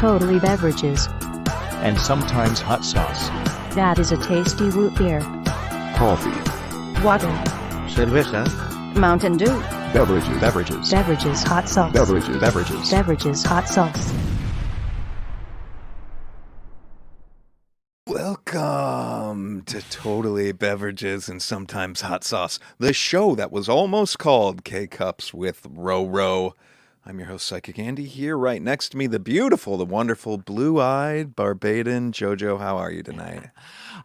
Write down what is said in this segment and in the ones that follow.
Totally Beverages. And sometimes hot sauce. That is a tasty root beer. Coffee. Water. Cerveza. Mountain Dew. Beverages. Beverages hot sauce. Beverages hot sauce. Welcome to Totally Beverages and Sometimes Hot Sauce, the show that was almost called K-Cups with Ro. I'm your host, Psychic Andy, here right next to me, the beautiful, the wonderful, blue-eyed Barbadian Jojo. How are you tonight?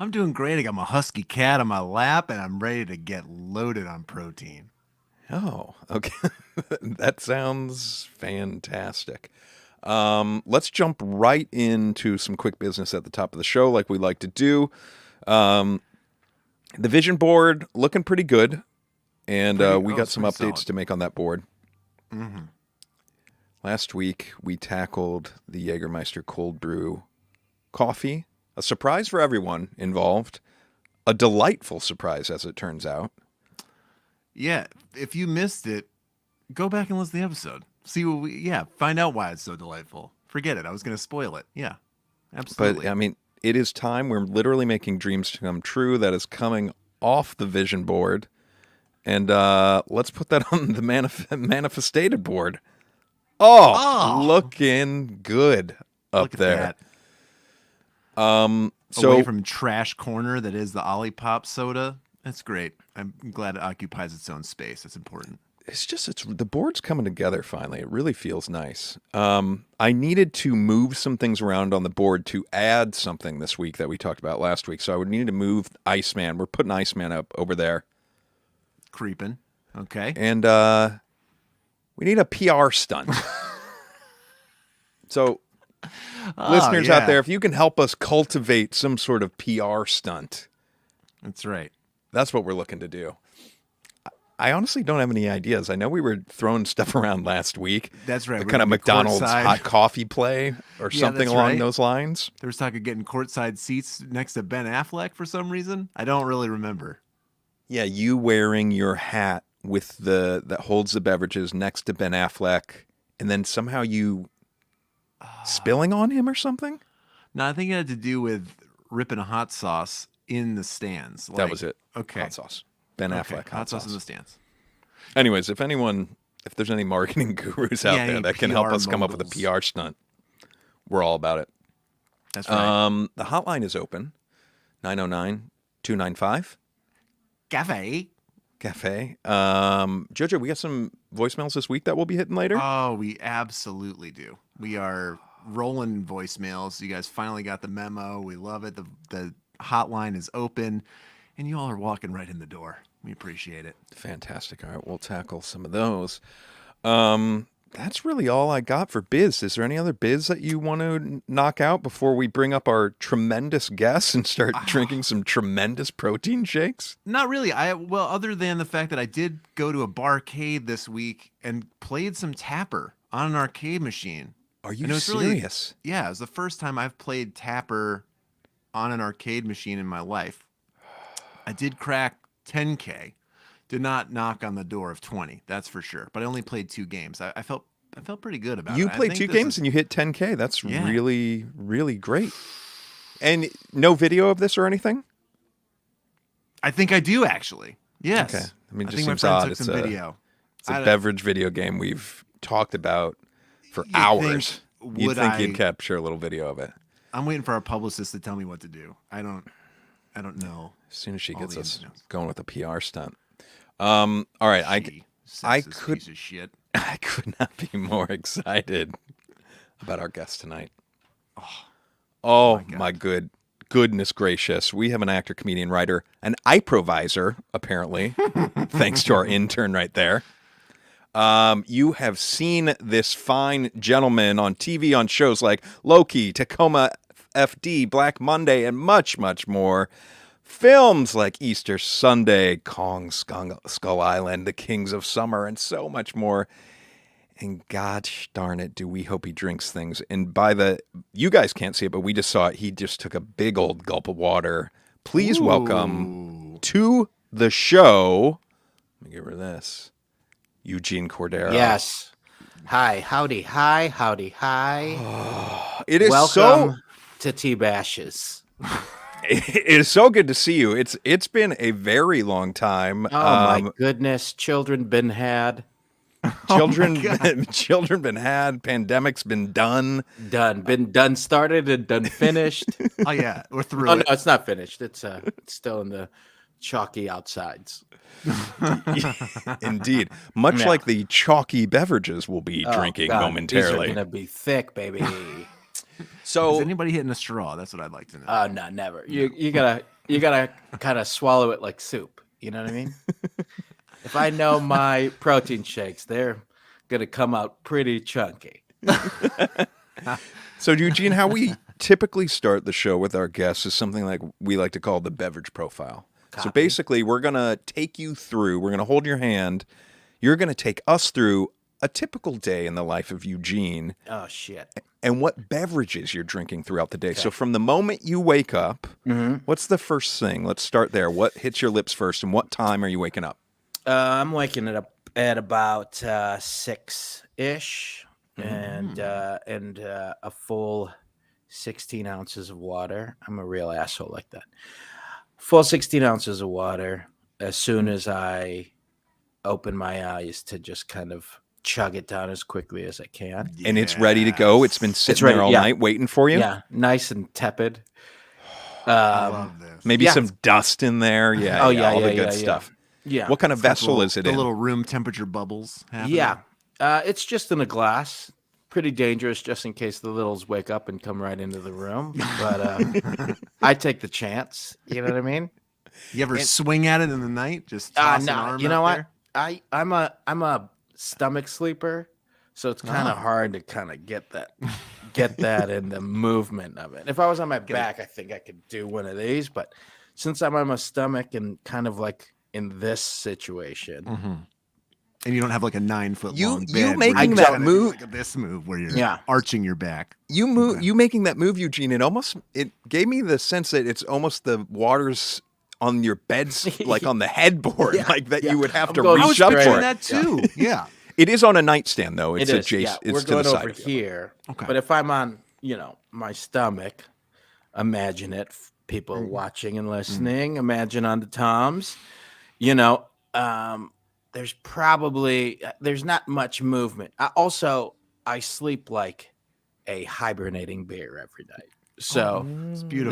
I'm doing great. I got my husky cat on my lap, and I'm ready to get loaded on protein. Oh, okay. That sounds fantastic. Let's jump right into some quick business at the top of the show like we like to do. The vision board looking pretty good, and we got some updates to make on that board. Mm-hmm. Last week, we tackled the Jägermeister cold brew coffee. A surprise for everyone involved. A delightful surprise, as it turns out. Yeah, if you missed it, go back and listen to the episode. See what find out why it's so delightful. Forget it. I was going to spoil it. Yeah, absolutely. But, I mean, it is time. We're literally making dreams come true. That is coming off the vision board. And let's put that on the manifestated board. Oh, looking good up there. That. So away from trash corner that is the Olipop soda. That's great. I'm glad it occupies its own space. That's important. It's the board's coming together finally. It really feels nice. I needed to move some things around on the board to add something this week that we talked about last week. So I would need to move Iceman. We're putting Iceman up over there. Creeping. Okay. And we need a PR stunt. So listeners out there, if you can help us cultivate some sort of PR stunt. That's right. That's what we're looking to do. I honestly don't have any ideas. I know we were throwing stuff around last week. That's right. The kind of McDonald's hot coffee play or something along those lines. There was talk of getting courtside seats next to Ben Affleck for some reason. I don't really remember. Yeah, you wearing your hat with that holds the beverages next to Ben Affleck, and then somehow you spilling on him or something? No, I think it had to do with ripping a hot sauce in the stands. That was it. Okay. Hot sauce. Ben Affleck. Hot sauce in the stands. Anyways, if there's any marketing gurus out there that can help us come up with a PR stunt, we're all about it. That's right. The hotline is open. 909-295. Cafe. Jojo, we got some voicemails this week that we'll be hitting later. Oh, we absolutely do. We are rolling voicemails. You guys finally got the memo. We love it. The hotline is open, and you all are walking right in the door. We appreciate it. Fantastic. All right, we'll tackle some of those. That's really all I got for biz. Is there any other biz that you want to knock out before we bring up our tremendous guests and start drinking some tremendous protein shakes? Not really. Other than the fact that I did go to a barcade this week and played some Tapper on an arcade machine. Are you serious? Yeah, it was the first time I've played Tapper on an arcade machine in my life. I did crack 10K. Did not knock on the door of 20, that's for sure. But I only played 2 games. I felt pretty good about it. You played 2 games and you hit 10K. That's really, really great. And no video of this or anything? I think I do, actually. Yes. Okay. I mean, it just think my seems friend odd. took It's some video. It's a beverage video game we've talked about for hours. You'd think you'd capture a little video of it. I'm waiting for our publicist to tell me what to do. I don't know. As soon as she gets us going with a PR stunt. All right, I could piece of shit. I could not be more excited about our guest tonight. Oh my goodness gracious. We have an actor, comedian, writer, an improviser, apparently, thanks to our intern right there. You have seen this fine gentleman on TV on shows like Loki, Tacoma FD, Black Monday, and much, much more. Films like Easter Sunday, Kong Skull Island, The Kings of Summer, and so much more. And gosh darn it, do we hope he drinks things. And you guys can't see it, but we just saw it. He just took a big old gulp of water. Please welcome to the show, let me get rid of this, Eugene Cordero. Yes. Hi, howdy, hi. It is Welcome to T-Bashes. it is so good to see you. It's been a very long time. Oh my goodness, children been had, Children been had, pandemic's been done. been done, started and done finished. Oh yeah, we're through Oh no, it. it's not finished. It's still in the chalky outsides. Indeed. Much Yeah. like the chalky beverages we'll be Oh, drinking God, momentarily. These are gonna be thick, baby. Is So anybody hitting a straw? That's what I'd like to know. Oh no, never. You gotta kind of swallow it like soup. You know what I mean? If I know my protein shakes, they're gonna come out pretty chunky. So, Eugene, how we typically start the show with our guests is something like we like to call the beverage profile. So Copy. basically, we're going to take you through, we're going to hold your hand. You're going to take us through a typical day in the life of Eugene Oh shit. and what beverages you're drinking throughout the day. So from the moment you wake up, what's the first thing? Let's start there. What hits your lips first and what time are you waking up? I'm waking it up at about 6-ish, and a full 16 ounces of water. I'm a real asshole like that. Full 16 ounces of water as soon as I open my eyes to just kind of chug it down as quickly as I can. And it's ready to go. It's been sitting ready, there all yeah. night waiting for you. Yeah, nice and tepid. I love this. Maybe Yeah. some dust in there. Yeah. Oh, all the yeah, good yeah. stuff. Yeah. What kind of vessel is it the in? little room temperature bubbles happening. Yeah. It's just in a glass. Pretty dangerous just in case the littles wake up and come right into the room. But I take the chance. You know what I mean? You ever swing at it in the night? Just toss an arm You know out what? there? I'm a stomach sleeper, so it's kind of hard to kind of get that in the movement of it. If I was on my back, I think I could do one of these, but since I'm on my stomach and kind of like in this situation, And you don't have like a 9-foot You- long you bed. where making you're that trying to do move- like this move where you're Yeah. arching your back. You making that move, Eugene, it gave me the sense that it's almost the water's on your bed's like on the headboard, Yeah, like that yeah. you would have I'm to going I was reach up straight. for picturing it. that too. Yeah. It is on a nightstand though. It's it is. adjacent. Yeah, It's we're to the going side over of you. here. Okay. But if I'm on, my stomach, imagine it. People watching and listening, imagine on the toms. There's not much movement. I sleep like a hibernating bear every night. So It's beautiful.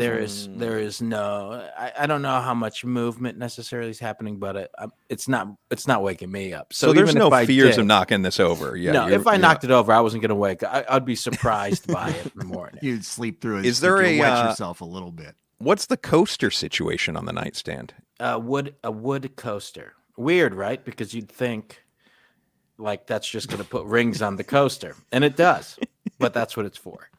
there is no. I don't know how much movement necessarily is happening, but it's not waking me up. So there's even no if I fears did- of knocking this over. Yeah. no, you're- if I you're knocked it over, I wasn't going to wake. I'd be surprised by it in the morning. You'd sleep through it. Is so you there can a, wet yourself a little bit? What's the coaster situation on the nightstand? A wood coaster. Weird, right? Because you'd think like that's just going to put rings on the coaster, and it does. But that's what it's for.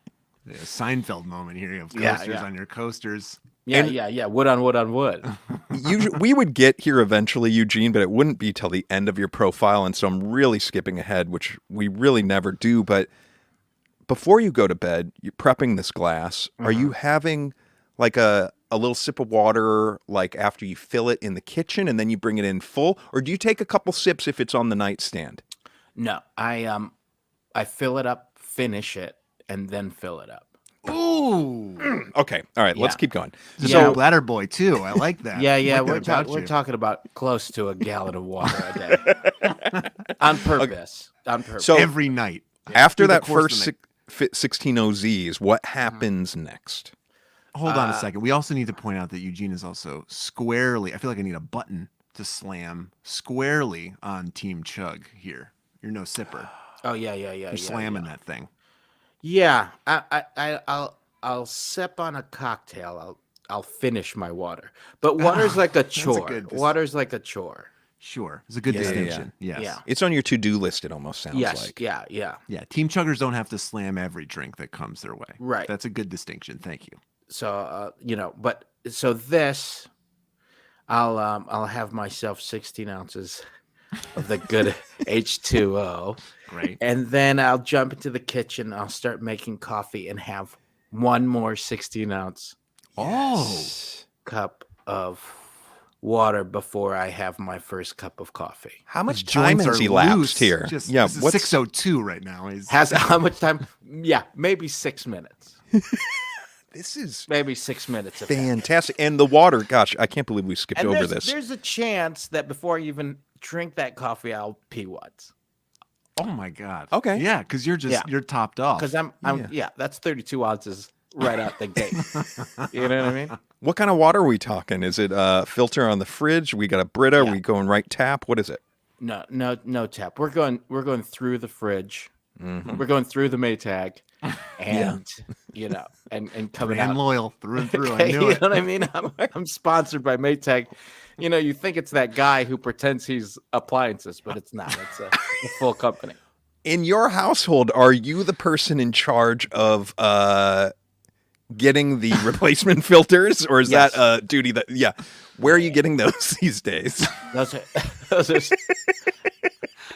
A Seinfeld moment here. You have Yeah, coasters yeah. on your coasters. Yeah, And- yeah. Wood on wood on wood. We would get here eventually, Eugene, but it wouldn't be till the end of your profile, and so I'm really skipping ahead, which we really never do. But before you go to bed, you're prepping this glass. Are you having like a little sip of water, like after you fill it in the kitchen, and then you bring it in full, or do you take a couple sips if it's on the nightstand? No, I fill it up, finish it, and then fill it up. Ooh. Okay, all right, let's Yeah. keep going. Just Yeah. a bladder boy too. I like that. Yeah, I yeah. like that about We're you. talking about close to a gallon of water a day on purpose. On purpose. So every night. after Through the that course first of the 16 OZs, what happens next? Hold on a second. We also need to point out that Eugene is also squarely. I feel like I need a button to slam squarely on Team Chug here. You're no sipper. oh yeah. You're slamming that thing. Yeah, I'll sip on a cocktail. I'll finish my water, but water's like a a chore. good dis- Water's like a chore. Sure. It's a good Yeah, yeah, yeah. distinction. Yes. Yeah. It's on your to-do list, it almost sounds Yes, like. yeah. Yeah. Team Chuggers don't have to slam every drink that comes their way. Right. That's a good distinction. Thank you. So but so this, I'll have myself 16 ounces of the good H2O, Great. and then I'll jump into the kitchen. I'll start making coffee and have one more 16-ounce Oh. cup of water before I have my first cup of coffee. How much His time joints has are elapsed loose. here? Just, Yeah, this is what's 6:02 right now. He's Has how much time? Yeah, maybe 6 minutes. this is Maybe 6 minutes. If that. fantastic. And the water, gosh, I can't believe we skipped And over there's, this. there's a chance that before I even drink that coffee, I'll pee once. Oh my God. Okay. Yeah, because you're topped off. Because that's 32 ounces right out the gate. You know what I mean? What kind of water are we talking? Is it a filter on the fridge? We got a Brita? Yeah. We going right tap? What is it? No tap. We're going through the fridge. Mm-hmm. We're going through the Maytag, and and coming Brand out. loyal through and through. I You knew know it. what I mean? I'm sponsored by Maytag. You think it's that guy who pretends he's appliances, but it's not. It's a full company. In your household, are you the person in charge of getting the replacement filters, or is Yes. that a duty that? Yeah, where are you getting those these days? Those are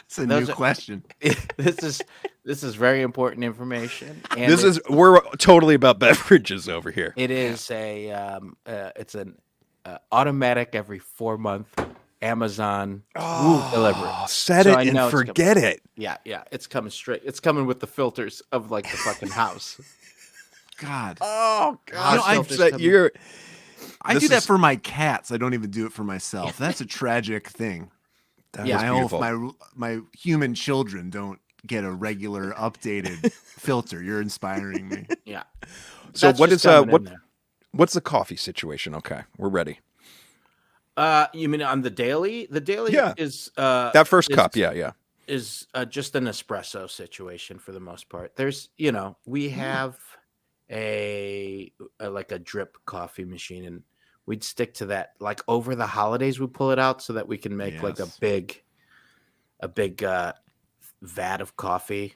It's a Those new are- question. this is very important information. And We're totally about beverages over here. It is it's an automatic every 4-month Amazon delivery. Set So it I know and it's forget it. Yeah, it's coming straight. It's coming with the filters of like the fucking house. God. Oh House God, filters I coming. I this do that is- for my cats. I don't even do it for myself. That's a tragic thing. That Yeah, was I hope beautiful. my human children don't get a regular updated filter. You're inspiring me. Yeah. So That's what just is coming in what? there. What's the coffee situation? Okay, we're ready. You mean on the daily? The daily Yeah. is That first is- cup, yeah. is just an espresso situation for the most part. There's, we have a like a drip coffee machine, and we'd stick to that. Like over the holidays, we pull it out so that we can make like a Yes. big vat of coffee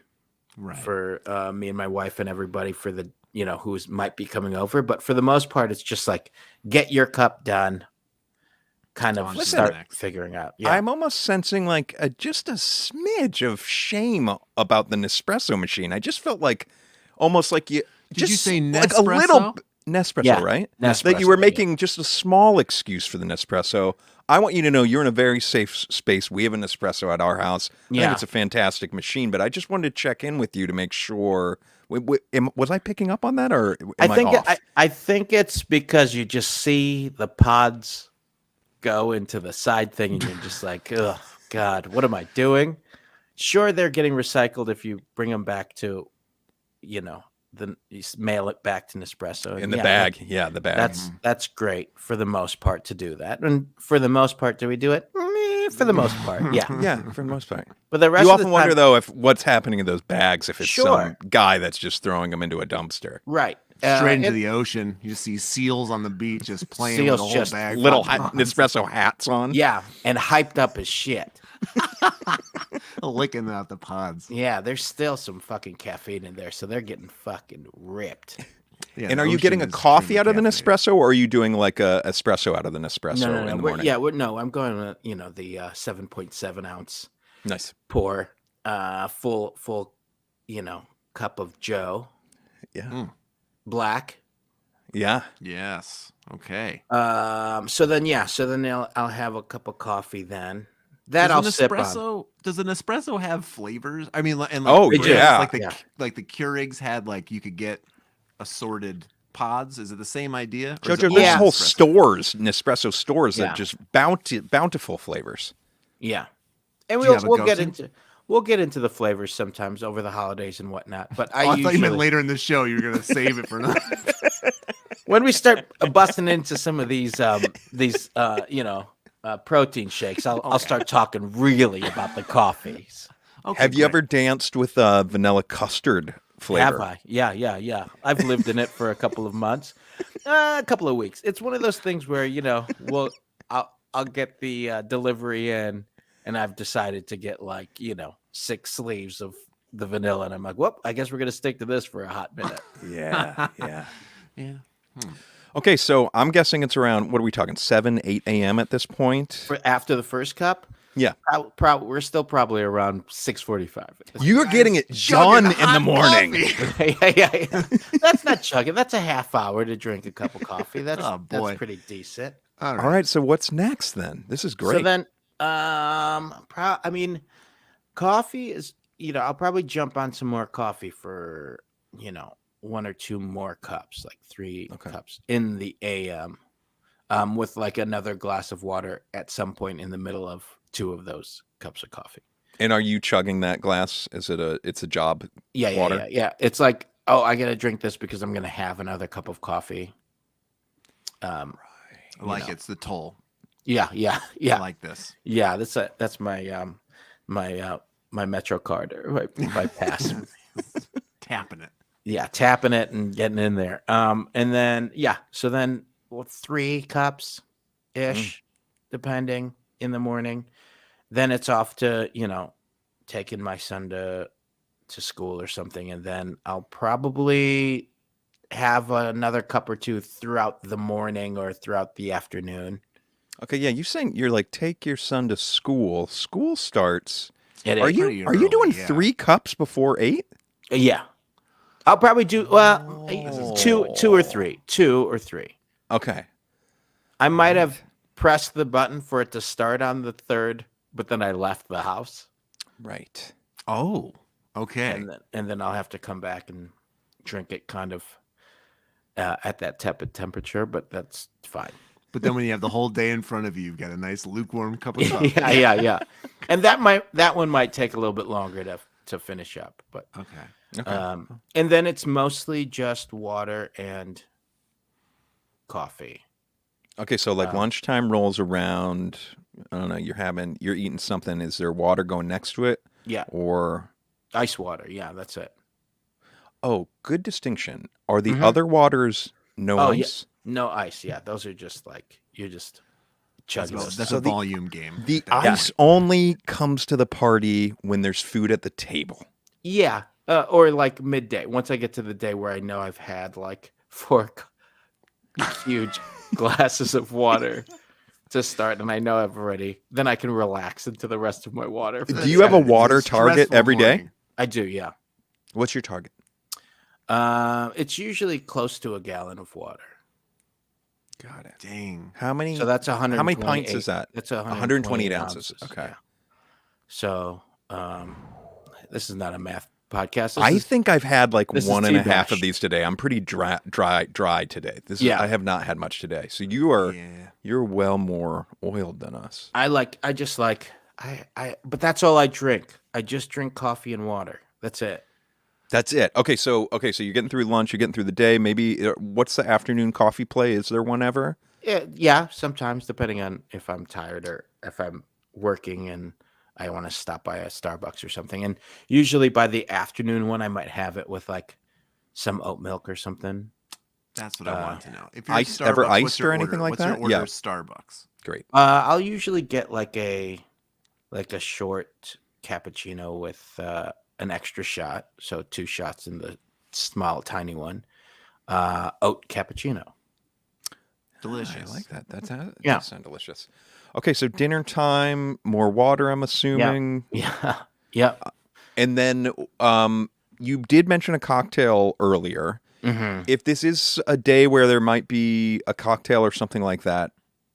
Right. for me and my wife and everybody for the who's might be coming over. But for the most part, it's just like get your cup done. Kind of On to the start next. figuring out. Yeah. I'm almost sensing like just a smidge of shame about the Nespresso machine. I just felt like almost like you. Did you say like a little Nespresso? Nespresso, Yeah, right? Nespresso, That you were yeah. making just a small excuse for the Nespresso. I want you to know you're in a very safe space. We have an Nespresso at our house. I Yeah. think it's a fantastic machine, but I just wanted to check in with you to make sure. Was I picking up on that, or am I off? I think it's because you just see the pods go into the side thing, and you're just like, oh God, what am I doing? Sure, they're getting recycled if you bring them back to, then you mail it back to Nespresso and In the yeah, bag, yeah, the bag. That's great for the most part to do that, and for the most part, do we do it? For the most part, yeah. Yeah, for the most part. But the rest You of often the wonder time, though if what's happening in those bags, if it's some Sure. guy that's just throwing them into a dumpster. right? Straight into it- the ocean. You see seals on the beach just playing Seals with the whole just bag. Little full of Nespresso hats on. yeah, and hyped up as shit. licking out the pods. Yeah, there's still some fucking caffeine in there, so they're getting fucking ripped. Yeah, And the are you ocean getting a is coffee extremely out of the caffeinated. Nespresso, or are you doing like a espresso out of the Nespresso No, in the we're- morning? yeah, no, I'm going with the 7.7 ounce Nice. pour, full, cup of Joe Yeah. black. Yeah. Yes. Okay. So then I'll have a cup of coffee then. That I'll sip on. Does an espresso have flavors? I mean, and Oh, for yeah. instance, like the Keurigs had, like you could get assorted pods. Is it the same idea? Or is Jojo, it there's Yeah. whole Nespresso? stores, Nespresso stores Yeah. that just bountiful flavors. Yeah, and Do you have a we'll get go-to? we'll get into the flavors sometimes over the holidays and whatnot. But Oh, I thought you meant usually- later in the show you were gonna save it for another. when we start busting into some of these protein shakes, I'll start talking really about the coffees. Okay, Have you great. ever danced with vanilla custard flavor? Have I? Yeah. I've lived in it for a couple of months, a couple of weeks. It's one of those things where I'll get the delivery in, and I've decided to get 6 sleeves of the vanilla, and I'm like, well, I guess we're gonna stick to this for a hot minute. Yeah. Yeah. Yeah. Okay, so I'm guessing it's around, what are we talking, 7, 8 a.m. at this point? For after the first cup, Yeah. we're still probably around 6:45. You're getting it chugging done in the hot morning. coffee. yeah. That's not chugging. That's a half hour to drink a cup of coffee. That's Oh, boy. that's pretty decent. All All right. So what's next then? This is great. So then, I mean, coffee is, I'll probably jump on some more coffee for, 1 or 2 more cups, like 3 cups in the AM, with like another glass of water at some point in the middle of 2 of those cups of coffee. And are you chugging that glass? Is it it's a job water? Yeah. It's like, oh, I got to drink this because I'm going to have another cup of coffee. It's the toll. Yeah. I like this. Yeah, that's my my Metro card or my pass. Tapping it. Yeah, tapping it and getting in there. And then so then 3 cups ish, depending in the morning. Then it's off to, taking my son to school or something, and then I'll probably have another cup or 2 throughout the morning or throughout the afternoon. Okay, yeah, you're saying you're like take your son to school. School starts. Are you doing 3 cups before 8? Yeah, I'll probably do 2 or 3. 2 or 3. Okay. I might have pressed the button for it to start on the 3rd, but then I left the house. Right. Oh, okay. And then I'll have to come back and drink it kind of at that tepid temperature, but that's fine. But then when you have the whole day in front of you, you've got a nice lukewarm cup of coffee. Yeah. And that one might take a little bit longer to finish up, but Okay. and then it's mostly just water and coffee. Okay, so like lunchtime rolls around. I don't know. You're eating something. Is there water going next to it? Yeah. Or Ice water. Yeah, that's it. oh, good distinction. Are the other waters no ice? Yeah. No ice. Yeah, those are just like you're just chugging. That's a volume game. The ice only comes to the party when there's food at the table. Yeah, or like midday. Once I get to the day where I know I've had like 4 huge glasses of water to start, and I know I've already, then I can relax into the rest of my water. Do you have a water target every day? I do, yeah. What's your target? It's usually close to a gallon of water. Got it. Dang. How many? So that's 100. How many pints is that? That's 128 ounces. Okay. Yeah. So, this is not a math podcast. I think I've had like this is 1.5 TBASH. of these today. I'm pretty dry today. I have not had much today. So you're well more oiled than us. But that's all I drink. I just drink coffee and water. That's it. That's it. Okay, so you're getting through lunch, you're getting through the day. Maybe what's the afternoon coffee play? Is there one ever? Yeah, sometimes depending on if I'm tired or if I'm working and I want to stop by a Starbucks or something. And usually by the afternoon one, I might have it with like some oat milk or something. That's what I want to know. If you're Iced what's your or anything order? like What's that? your order Yeah. of Starbucks? Great. I'll usually get like a short cappuccino with an extra shot, so 2 shots in the small tiny one. Oat cappuccino. Delicious. I like that. That Yeah. sounds delicious. Okay, so dinner time, more water, I'm assuming. Yeah. And then you did mention a cocktail earlier. Mm-hmm. If this is a day where there might be a cocktail or something like that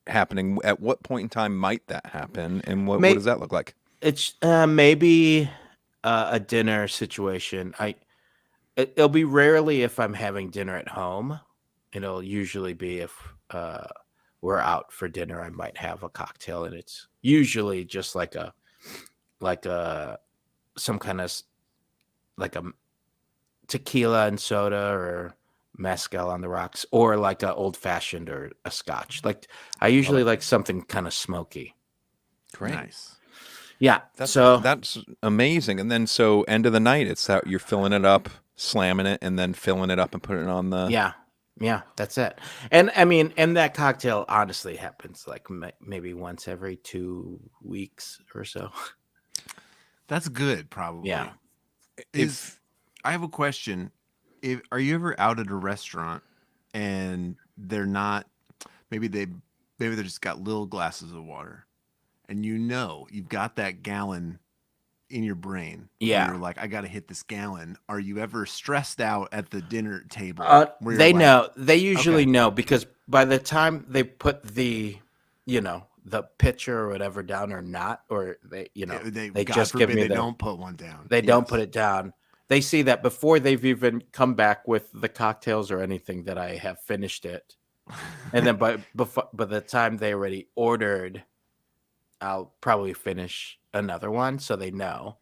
happening, at what point in time might that happen, and what does that look like? It's maybe a dinner situation. It'll be rarely if I'm having dinner at home. It'll usually be if we're out for dinner. I might have a cocktail, and it's usually just like some kind of like a tequila and soda or mezcal on the rocks, or like a old fashioned or a scotch. Like I usually like something kind of smoky. Great. Nice. Yeah. That's amazing. And then so end of the night, it's that you're filling it up, slamming it, and then filling it up and putting it on the. Yeah, that's it. And I mean, and that cocktail honestly happens like maybe once every 2 weeks or so. That's good, probably. Yeah. I have a question. Are you ever out at a restaurant and they're not, maybe they just got little glasses of water, and you've got that gallon in your brain. Yeah. You're like, I got to hit this gallon. Are you ever stressed out at the dinner table? Where They you're like, know. They usually Okay. know because by the time they put the pitcher or whatever down or not, or they God just give forbid me they the don't put one down. they don't Yes. put it down. They see that before they've even come back with the cocktails or anything that I have finished it, and then by the time they already ordered, I'll probably finish another one, so they know.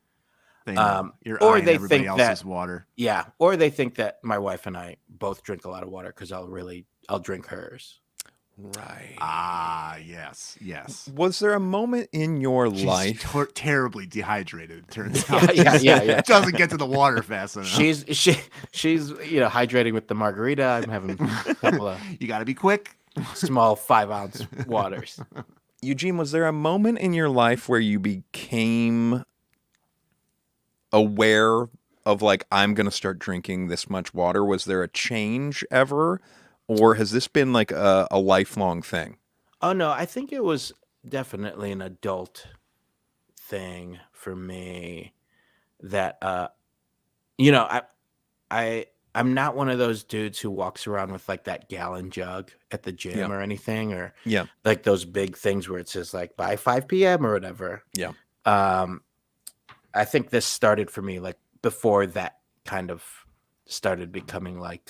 They know. You're Or eyeing they everybody think else's that water. yeah, or they think that my wife and I both drink a lot of water because I'll drink hers. Right. Ah, yes. Was there a moment in your She's life? terribly dehydrated, it turns out. Yeah. Doesn't get to the water fast enough. She's hydrating with the margarita. I'm having a couple of You got to be quick. small 5-ounce waters. Eugene, was there a moment in your life where you became aware of like, I'm going to start drinking this much water? Was there a change ever? Or has this been like a lifelong thing? Oh no, I think it was definitely an adult thing for me that I'm not one of those dudes who walks around with like that gallon jug at the gym Yeah. or anything, or Yeah. like those big things where it says like by 5 p.m. or whatever. Yeah. I think this started for me like before that kind of started becoming like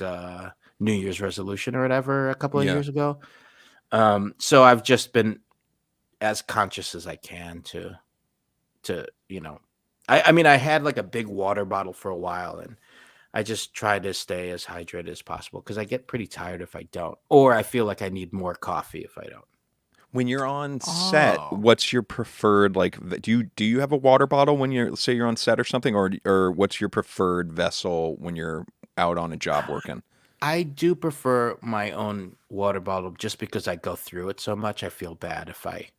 New Year's resolution or whatever a couple of Yeah. years ago. So I've just been as conscious as I can to I mean, I had like a big water bottle for a while and I just try to stay as hydrated as possible because I get pretty tired if I don't, or I feel like I need more coffee if I don't. When you're on set, Oh. what's your preferred, like, do you have a water bottle when say you're on set or something, or what's your preferred vessel when you're out on a job working? I do prefer my own water bottle just because I go through it so much. I feel bad if I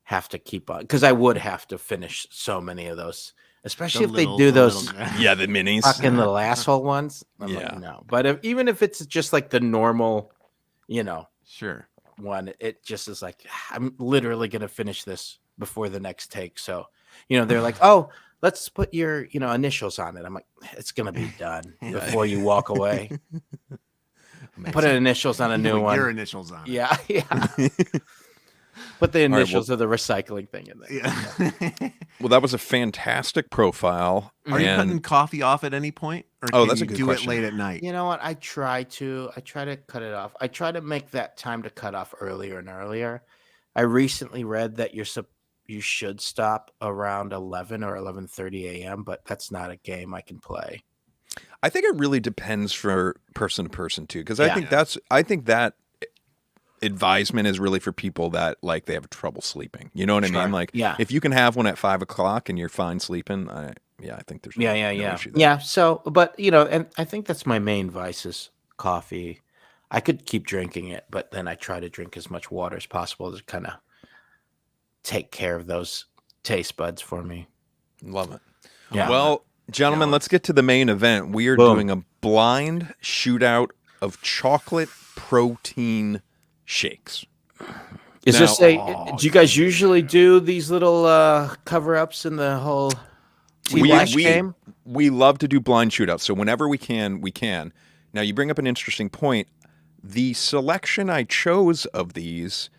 have to keep on, because I would have to finish so many of those, especially if they do those Yeah, the minis. fucking little asshole ones. I'm Yeah. like, no. But even if it's just like the normal, Sure. one, it just is like, I'm literally going to finish this before the next take. So, they're like, oh, let's put your, initials on it. I'm like, it's going to be done before you walk away. Put initials on a new one. Your initials on it. Yeah. Put the right, well- initials of the recycling thing in there. Yeah. Well, that was a fantastic profile. Are you and cutting coffee off at any point? Or Oh, can that's a you good do question. it late at night? You know what? I try to cut it off. I try to make that time to cut off earlier and earlier. I recently read that you should stop around 11 or 11:30 a.m., but that's not a game I can play. I think it really depends for person to person too, because Yeah. I think that advisement is really for people that like they have trouble sleeping. You know what I Sure. mean? Like, Yeah. if you can have one at 5 o'clock and you're fine sleeping, I think there's no issue there. Yeah. So, but and I think that's my main vice is coffee. I could keep drinking it, but then I try to drink as much water as possible to kind of take care of those taste buds for me. Love it. Yeah. Well, gentlemen, let's get to the main event. We are Boom. doing a blind shootout of chocolate protein shakes. Is Now- this do you guys usually do these little cover-ups in the whole TBASH game? We love to do blind shootouts, so whenever we can, we can. Now, you bring up an interesting point. The selection I chose of these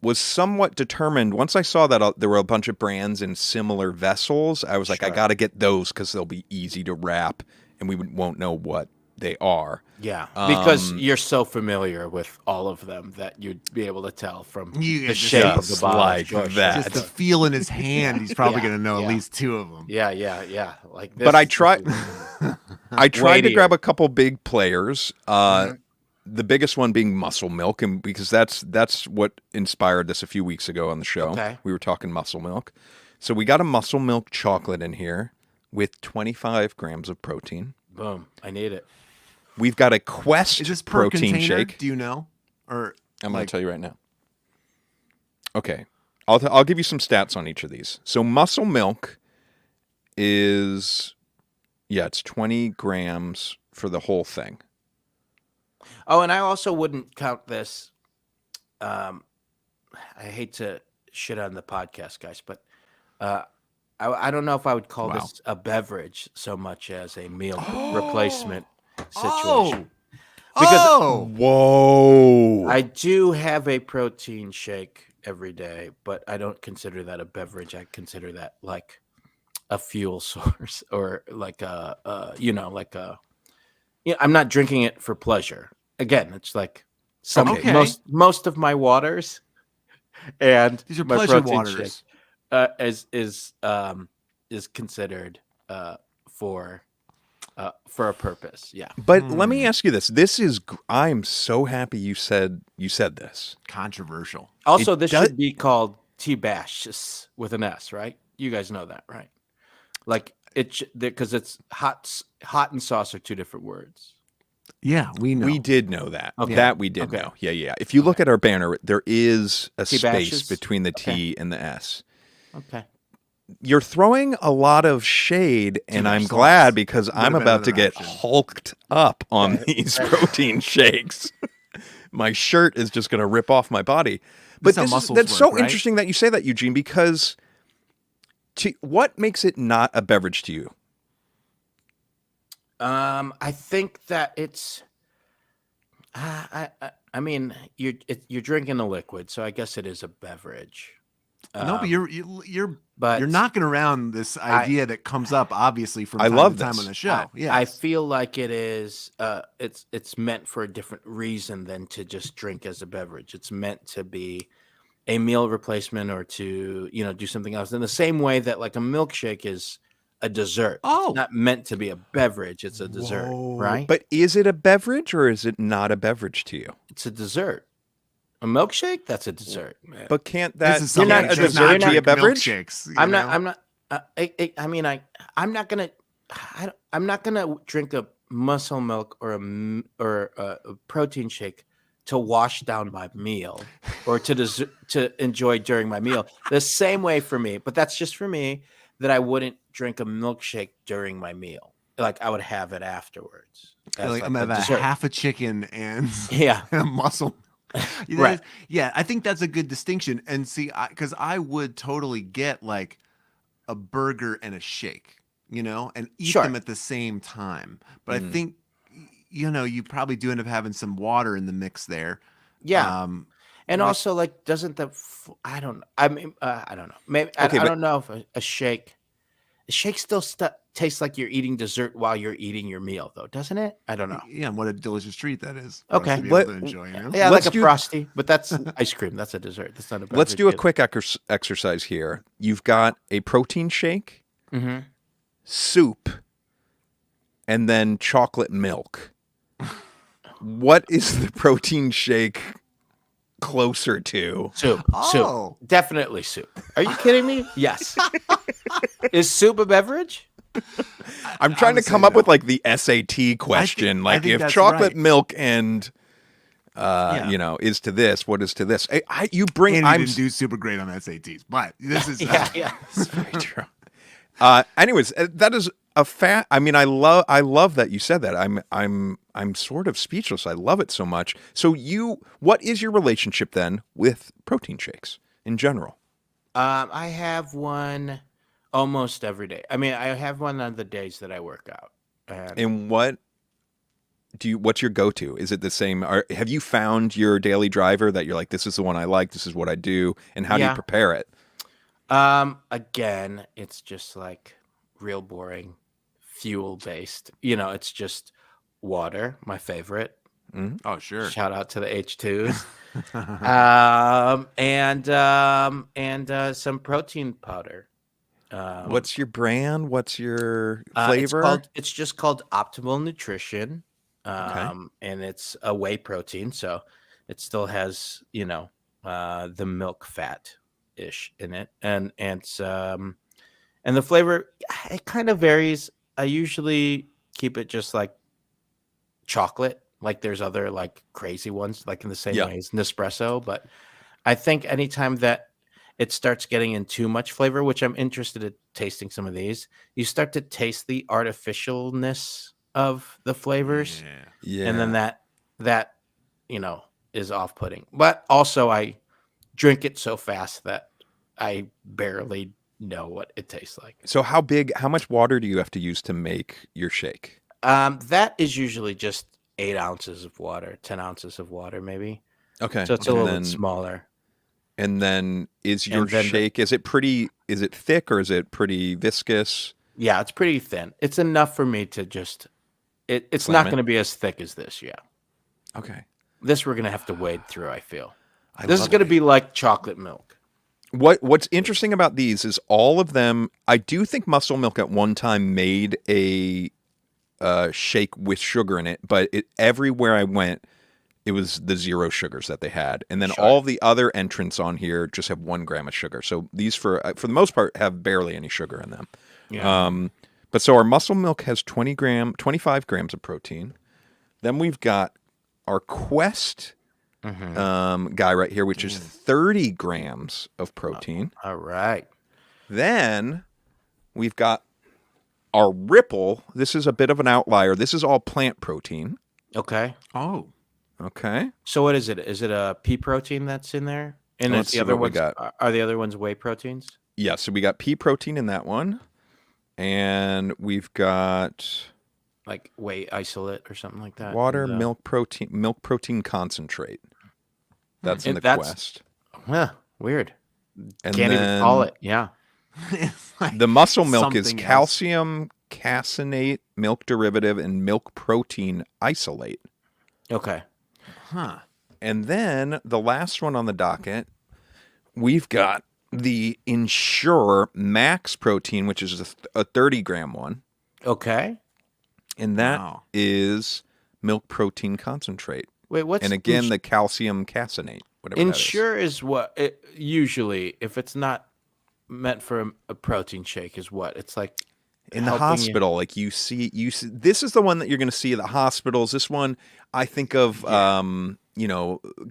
was somewhat determined. Once I saw that there were a bunch of brands in similar vessels, I was like, I got to get those because they'll be easy to wrap, and we won't know what they are. Yeah, because you're so familiar with all of them that you'd be able to tell from You the just shape of the just bottle. like Sure. that. Just the feel in his hand, he's probably Yeah, going to know yeah. at least two of them. Yeah. Like this. But I tried to Weightier. grab a couple big players. The biggest one being Muscle Milk, and because that's what inspired this a few weeks ago on the show. Okay. We were talking Muscle Milk. So we got a Muscle Milk chocolate in here with 25 grams of protein. Boom. I need it. We've got a Quest Is this per protein container? shake. Do you know? Or I'm going to tell you right now. Okay. I'll give you some stats on each of these. So Muscle Milk is, it's 20 grams for the whole thing. Oh, and I also wouldn't count this. I hate to shit on the podcast, guys, but I don't know if I would call Wow. this a beverage so much as a meal replacement situation. Because Whoa. I do have a protein shake every day, but I don't consider that a beverage. I consider that like a fuel source or like I'm not drinking it for pleasure. Again, it's like Okay. most of my waters and These are my pleasure protein waters. shake is considered for a purpose. Yeah. But let me ask you this. I'm so happy you said this. Controversial. Also, It this does- should be called TBASHLIVE with an S, right? You guys know that, right? Like because it's hot and sauce are two different words. Yeah, we know. We did know that. Okay. That we did Okay. know. Yeah. If you look at our banner, there is a T space bashes? between the T Okay. and the S. Okay. You're throwing a lot of shade, and much I'm sauce. glad because Would've I'm been about to another get option. hulked up on Right, these right. protein shakes. My shirt is just going to rip off my body. But That's how muscles that's so work, right? interesting that you say that, Eugene, because what makes it not a beverage to you? I think that it's. I mean, you're drinking a liquid, so I guess it is a beverage. No, but you're but knocking around this idea that comes up obviously from I time love to time this. on the show. Yeah, I feel like it is. It's meant for a different reason than to just drink as a beverage. It's meant to be a meal replacement or to do something else. In the same way that like a milkshake is a dessert. Oh. It's not meant to be a beverage. It's a dessert, right? But is it a beverage or is it not a beverage to you? It's a dessert. A milkshake, that's a dessert. Man. But can't this that is you're something not that a does dessert, not you're not drink a beverage? milkshakes, you I'm know? not. I'm not gonna. I'm not gonna drink a muscle milk or a protein shake to wash down my meal or to enjoy during my meal. The same way for me, but that's just for me that I wouldn't drink a milkshake during my meal. Like I would have it afterwards. You're as like, I'm a gonna have dessert. half a chicken and Yeah. and a muscle. Right. Yeah, I think that's a good distinction. And see, because I would totally get like a burger and a shake, and eat Sure. them at the same time. But I think, you probably do end up having some water in the mix there. Yeah. And Like- also, like, doesn't I don't know. I mean, I don't know. Maybe Okay, I but- don't know if a shake still tastes like you're eating dessert while you're eating your meal, though, doesn't it? I don't know. Yeah, and what a delicious treat that is. For us Okay. to be able Let- to enjoy, Yeah, Let's like a do- frosty, but that's ice cream. That's a dessert. That's not a beverage. Let's do a quick exercise here. You've got a protein shake, Mm-hmm. soup, and then chocolate milk. What is the protein shake closer to? Soup. Oh. Soup. Definitely soup. Are you kidding me? Yes. Is soup a beverage? I'm I trying to would say come up no. with like the SAT question. I Like think if that's chocolate right. milk and Yeah. is to this, what is to this? You bring And he I'm didn't do super great on SATs, but this is Yeah. That's very true. Anyways, that is a fact. I mean, I love that you said that. I'm sort of speechless. I love it so much. So what is your relationship then with protein shakes in general? I have one almost every day. I mean, I have one on the days that I work out. And what's your go-to? Is it the same? Have you found your daily driver that you're like, this is the one I like, this is what I do, and how do you Yeah. prepare it? Again, it's just like real boring, fuel based. It's just water, my favorite. Oh, sure. Shout out to the H2s. And some protein powder. What's your brand? What's your It's flavor? it's just called Optimal Nutrition. And it's a whey protein, so it still has, the milk fat ish in it. And it's and the flavor, it kind of varies. I usually keep it just like chocolate. Like there's other like crazy ones, like in the same Yeah. way as Nespresso. But I think anytime that it starts getting in too much flavor, which I'm interested in tasting some of these, you start to taste the artificialness of the flavors. Yeah. Yeah. And then that is off-putting. But also I drink it so fast that I barely know what it tastes like. So how much water do you have to use to make your shake? That is usually just 8 ounces of water, 10 ounces of water, maybe. Okay. So it's a little bit smaller. And then is your shake, is it thick or is it pretty viscous? Yeah, it's pretty thin. It's enough for me to just, it's not going to be as thick as this, yeah. Okay. This we're going to have to wade through, I feel. This is going to be like chocolate milk. What's interesting about these is all of them, I do think Muscle Milk at one time made a shake with sugar in it, but everywhere I went, it was the 0 sugars that they had. And then all the other entrants on here just have 1 gram of sugar. So these, for the most part, have barely any sugar in them. Yeah. But so our Muscle Milk has 25 grams of protein. Then we've got our Quest guy right here, which is 30 grams of protein. All right. Then we've got our Ripple. This is a bit of an outlier. This is all plant protein. Okay. Oh. Okay. So what is it? Is it a pea protein that's in there? And Let's the see other what we ones got. Are the other ones whey proteins? Yeah, so we got pea protein in that one. And we've got Like whey isolate or something like that. water, And, milk protein concentrate. That's in the that's- Quest. Huh, weird. And Can't even call it. Yeah. It's like The Muscle Milk is something else. calcium caseinate, milk derivative, and milk protein isolate. Okay. Huh. And then the last one on the docket, we've got the Ensure Max Protein, which is a 30-gram one. Okay. And that is milk protein concentrate. Wait, what's And again, the calcium caseinate, whatever Ensure is what it usually, if it's not meant for a protein shake, is what? It's like in the helping you- hospital, like you see, this is the one that you're going to see at the hospitals. This one, I think of,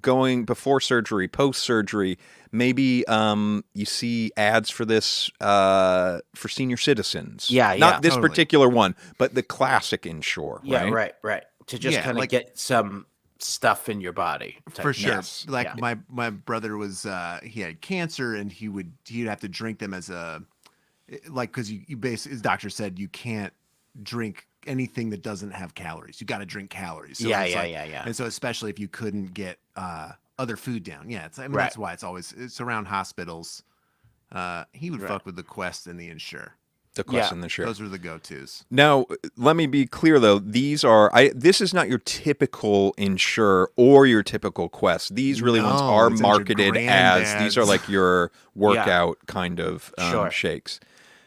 going before surgery, post surgery. Maybe you see ads for this for senior citizens. Yeah, not this totally. particular one, but the classic Ensure. Yeah, right. right. To just Yeah, kind of like- get some stuff in your body. type For thing. sure. Yes. Like Yeah. my brother was he had cancer and he'd have to drink them as because you basically, his doctor said you can't drink anything that doesn't have calories. You got to drink calories. So Yeah. it's like- Yeah. And so especially if you couldn't get other food down. Yeah, I mean, Right. that's why it's around hospitals. He would fuck with the Quest and the Ensure. The Quest Yeah. and the Ensure. Those were the go-tos. Now, let me be clear though. These are this is not your typical Ensure or your typical Quest. These really ones No, are these are your marketed as these are granddads. like your workout kind of Sure. shakes.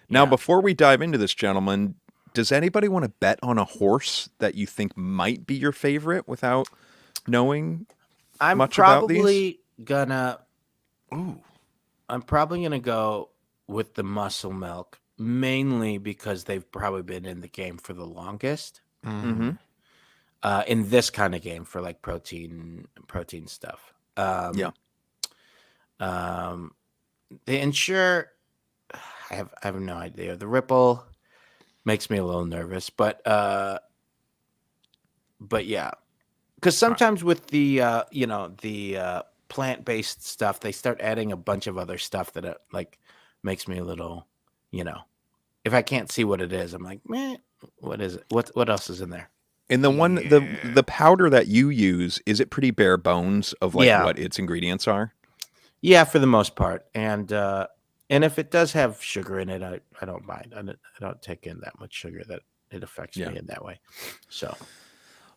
Now, Yeah. before we dive into this, gentlemen, does anybody want to bet on a horse that you think might be your favorite without knowing I'm much about probably gonna. Ooh. I'm probably gonna go with the Muscle Milk, mainly because they've probably been in the game for the longest. Mm-hmm. In this kind of game for like protein stuff. Yeah. The Ensure, I have no idea. The Ripple makes me a little nervous, but yeah, because sometimes with the plant-based stuff, they start adding a bunch of other stuff that like makes me a little, if I can't see what it is, I'm like, meh, what is it? What else is in there? And the one the powder that you use, is it pretty bare bones of like what its ingredients are? Yeah, for the most part, and if it does have sugar in it, I don't mind. I don't take in that much sugar that it affects me in that way. So,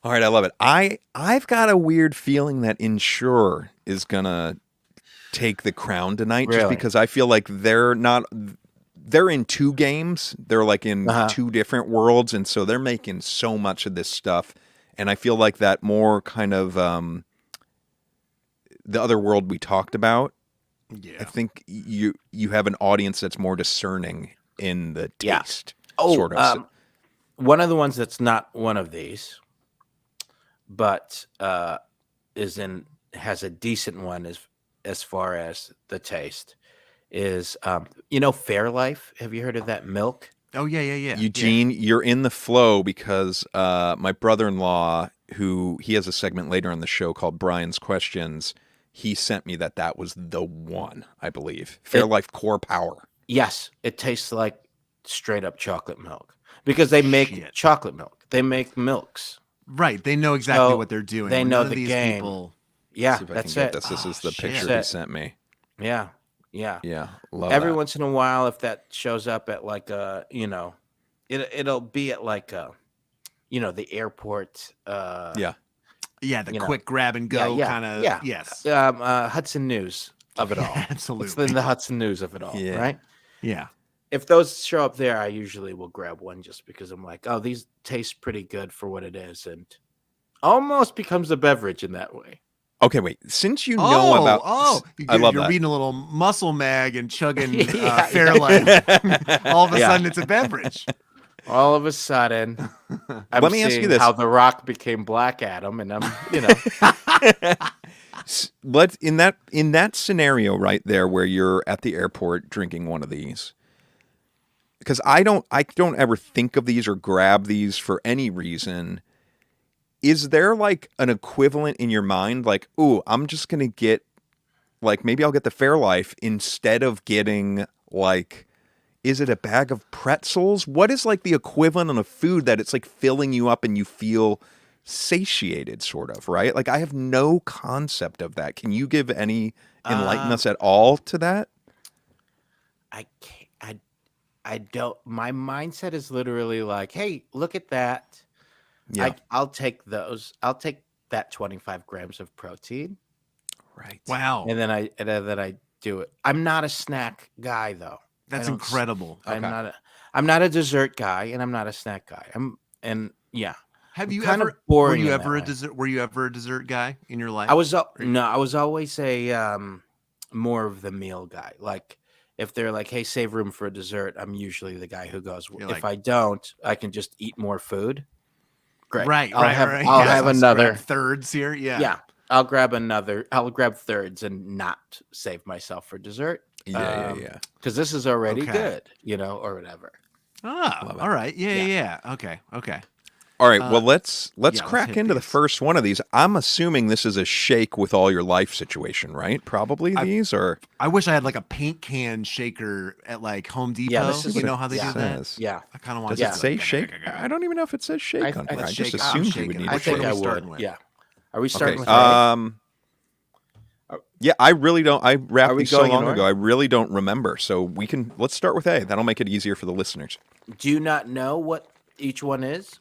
All right, I love it. I've got a weird feeling that Ensure is gonna take the crown tonight, just Really? because I feel like they're in 2 games. They're like in 2 different worlds, and so they're making so much of this stuff. And I feel like that more kind of the other world we talked about. Yeah. I think you have an audience that's more discerning in the Yeah. taste. Oh, sort of. one of the ones that's not one of these, but has a decent one as far as the taste is Fairlife. Have you heard of that milk? Oh yeah. Eugene, you're in the flow because my brother-in-law, who he has a segment later on the show called Brian's Questions, he sent me that was the one, I believe. Fairlife Core Power. Yes, it tastes like straight up chocolate milk because they make Shit. chocolate milk. They make milks. Right. They know exactly So what they're doing. they Where know none of the these game. people. Yeah, See if I that's can get it. this. This is the shit. picture he That's it. sent me. Yeah. Yeah, love Every that. once in a while, if that shows up at like it'll be at like the airport. Yeah. Yeah, the You know. quick grab and go Yeah, kind of. yeah. Yes. Hudson News of it all. Absolutely. It's in the Hudson News of it all, Yeah. right? Yeah. If those show up there, I usually will grab one just because I'm like, oh, these taste pretty good for what it is, and almost becomes a beverage in that way. Okay, wait. Since you know about, I love you're that. reading a little Muscle Mag and chugging Yeah, Fairlife. All of a Yeah. sudden, it's a beverage. All of a sudden, I'm Let me ask you seeing this. how The Rock became Black Adam, and I'm, Let's in that scenario right there where you're at the airport drinking one of these. Because I don't ever think of these or grab these for any reason. Is there like an equivalent in your mind? Like, ooh, I'm just gonna get, like, maybe I'll get the Fairlife instead of getting, like, is it a bag of pretzels? What is like the equivalent of food that it's like filling you up and you feel satiated, sort of, right? Like, I have no concept of that. Can you give any enlighten us at all to that? I can't. I don't. My mindset is literally like, hey, look at that. Yeah, I'll take those. I'll take that 25 grams of protein, right. Wow. and then I do it. I'm not a snack guy though. That's I don't- incredible. I'm not a dessert guy, and I'm not a snack guy. Have I'm you kind of ever boring in that way. were you ever a dessert guy in your life? I was always a more of the meal guy. Like if they're like, "Hey, save room for a dessert," I'm usually the guy who goes. You're If like- I don't, I can just eat more food. Great. Right, I'll right, have, right. I'll Yes, have let's another. grab thirds here. Yeah. Yeah, I'll grab another. I'll grab thirds and not save myself for dessert. Yeah. Because this is already Okay. good, or whatever. Ah, Love it. all right. Yeah, Yeah. yeah, yeah. Okay. All right. Well, let's let's crack hit into the these. first one of these. I'm assuming this is a shake with all your life situation, right? Probably these or I wish I had like a paint can shaker at like Home Depot. this is you what know it how they do that? says. Yeah, I kind of want Does to it say shake? I don't even know if it says shake on here. I let's just shake. I'm assumed you shaking. would need What I a are think we I shake. starting would. with? Yeah. Are we starting Okay. with A? Yeah, I really don't. I Are wrapped we these so going in long order? ago. I really don't remember. So let's start with A. That'll make it easier for the listeners. Do you not know what each one is?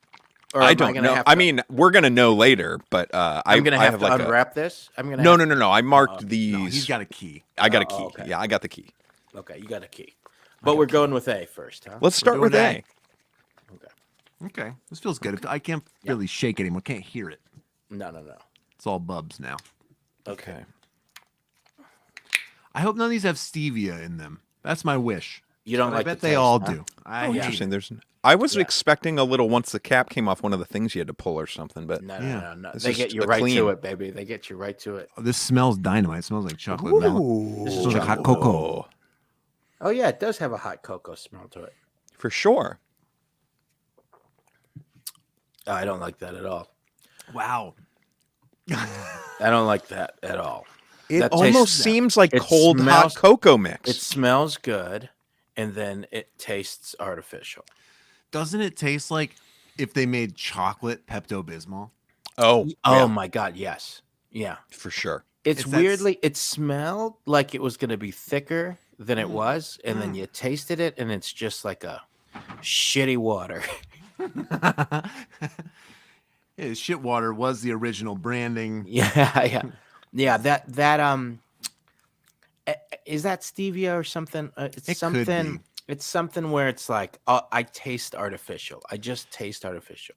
Or I am don't gonna know. have I to- mean, we're gonna know later, but I'm gonna I have to like unwrap this. I'm gonna. No. I Oh, marked these. No, he's got a key. I got a key. okay. Yeah, I got the key. Okay, you got a key. But we're going with A first, huh? Let's start doing with A. A. Okay, this feels good. I can't really shake anymore. Can't hear it. No. It's all bubs now. Okay. I hope none of these have stevia in them. That's my wish. You don't But like I bet the they taste, all huh? do. I Oh, hate interesting. it. I was Yeah. expecting a little once the cap came off one of the things you had to pull or something, but Yeah. No. This They is get you a right clean. to it, baby. They get you right to it. Oh, this smells dynamite. It smells like chocolate milk. This is Smells like hot chocolate. cocoa. Oh yeah, it does have a hot cocoa smell to it. For sure. Oh, I don't like that at all. Wow. I don't like that at all. It That almost tastes- seems like it cold hot smells- cocoa mix. It smells good, and then it tastes artificial. Doesn't it taste like if they made chocolate Pepto-Bismol? oh, Oh yeah, my god, yes. Yeah. for sure. It's If that's- weirdly it smelled like it was going to be thicker than it was, and then you tasted it and it's just like a shitty water. Yeah, shit water was the original branding. Yeah. That is that stevia or something? It's It could something. be. It's something where it's like, I taste artificial. I just taste artificial.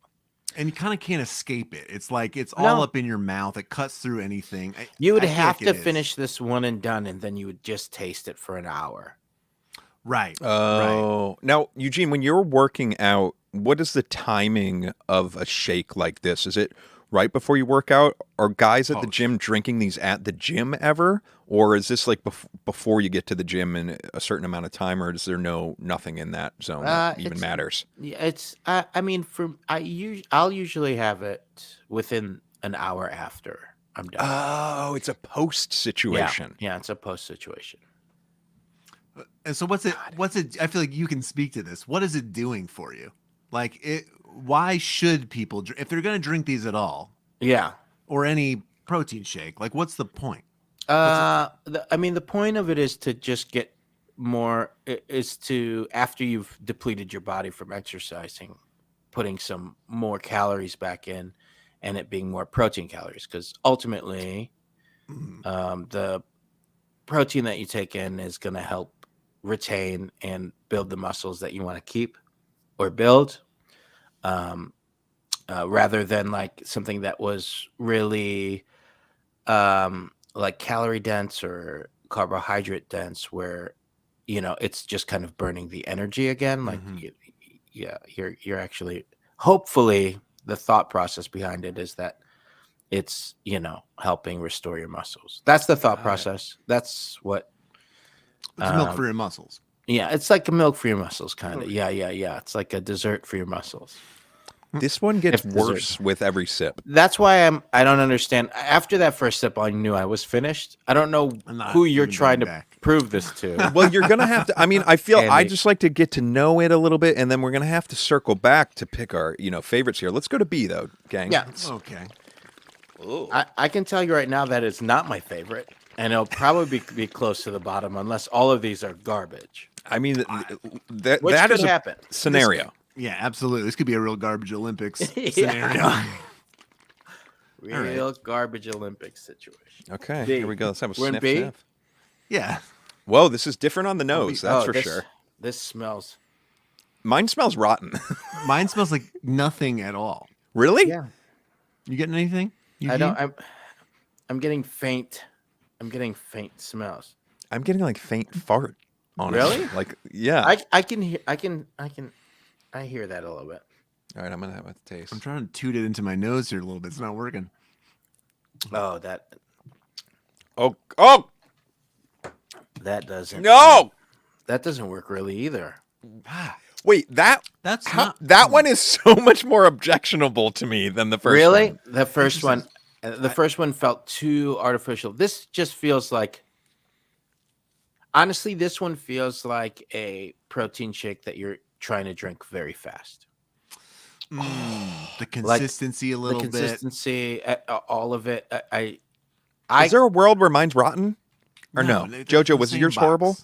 And you kind of can't escape it. It's like it's all No. up in your mouth. It cuts through anything. You would I feel have like to it is. finish this one and done, and then you would just taste it for an hour. Right. right. Oh, now Eugene, when you're working out, what is the timing of a shake like this? Is it right before you work out? Are guys at the Post. gym drinking these at the gym ever, or is this like before you get to the gym in a certain amount of time, or is there nothing in that zone that even It's- matters? Yeah, it's. I mean, I'll usually have it within an hour after I'm done. Oh, it's a post situation. Yeah, it's a post situation. And so what's it? I feel like you can speak to this. What is it doing for you? Like why should people, if they're going to drink these at all, Yeah. or any protein shake, like what's the point? The point of it is to just get more, is to, after you've depleted your body from exercising, putting some more calories back in and it being more protein calories. Because ultimately, the protein that you take in is going to help retain and build the muscles that you want to keep or build, rather than like something that was really like calorie dense or carbohydrate dense, where it's just kind of burning the energy again. Like you're actually, hopefully the thought process behind it is that it's helping restore your muscles. That's the thought process. That's what It's milk for your muscles. Yeah, it's like a milk for your muscles, kind of. Yeah. It's like a dessert for your muscles. This one gets worse with every sip. That's why I don't understand. After that first sip, I knew I was finished. I don't know who you're trying to prove this to. Well, you're going to have to, I just like to get to know it a little bit, and then we're going to have to circle back to pick our, favorites here. Let's go to B, though, gang. Yeah. Okay. I can tell you right now that it's not my favorite, and it'll probably be close to the bottom unless all of these are garbage. That Which is could happen. Scenario. Yeah, absolutely. This could be a real garbage Olympics scenario. Real garbage Olympics situation. Okay, B. here we go. Let's have a We're in sniff. B? Sniff. Yeah. Whoa, this is different on the nose. That's for sure. This smells. Mine smells rotten. Mine smells like nothing at all. Really? Yeah. You getting anything? I don't. I'm getting faint. I'm getting faint smells. I'm getting like faint fart. Honestly. Really? Like, yeah. I can hear. I hear that a little bit. All right, I'm gonna have a taste. I'm trying to toot it into my nose here a little bit. It's not working. Oh, that doesn't. No. That doesn't work really either. Wait, that one is so much more objectionable to me than the first Really? one. The first one. The first one felt too artificial. This just feels like. Honestly, this one feels like a protein shake that you're trying to drink very fast. The consistency, like, a little bit. All of it. Is there a world where mine's rotten? Or no? Jojo, was yours horrible?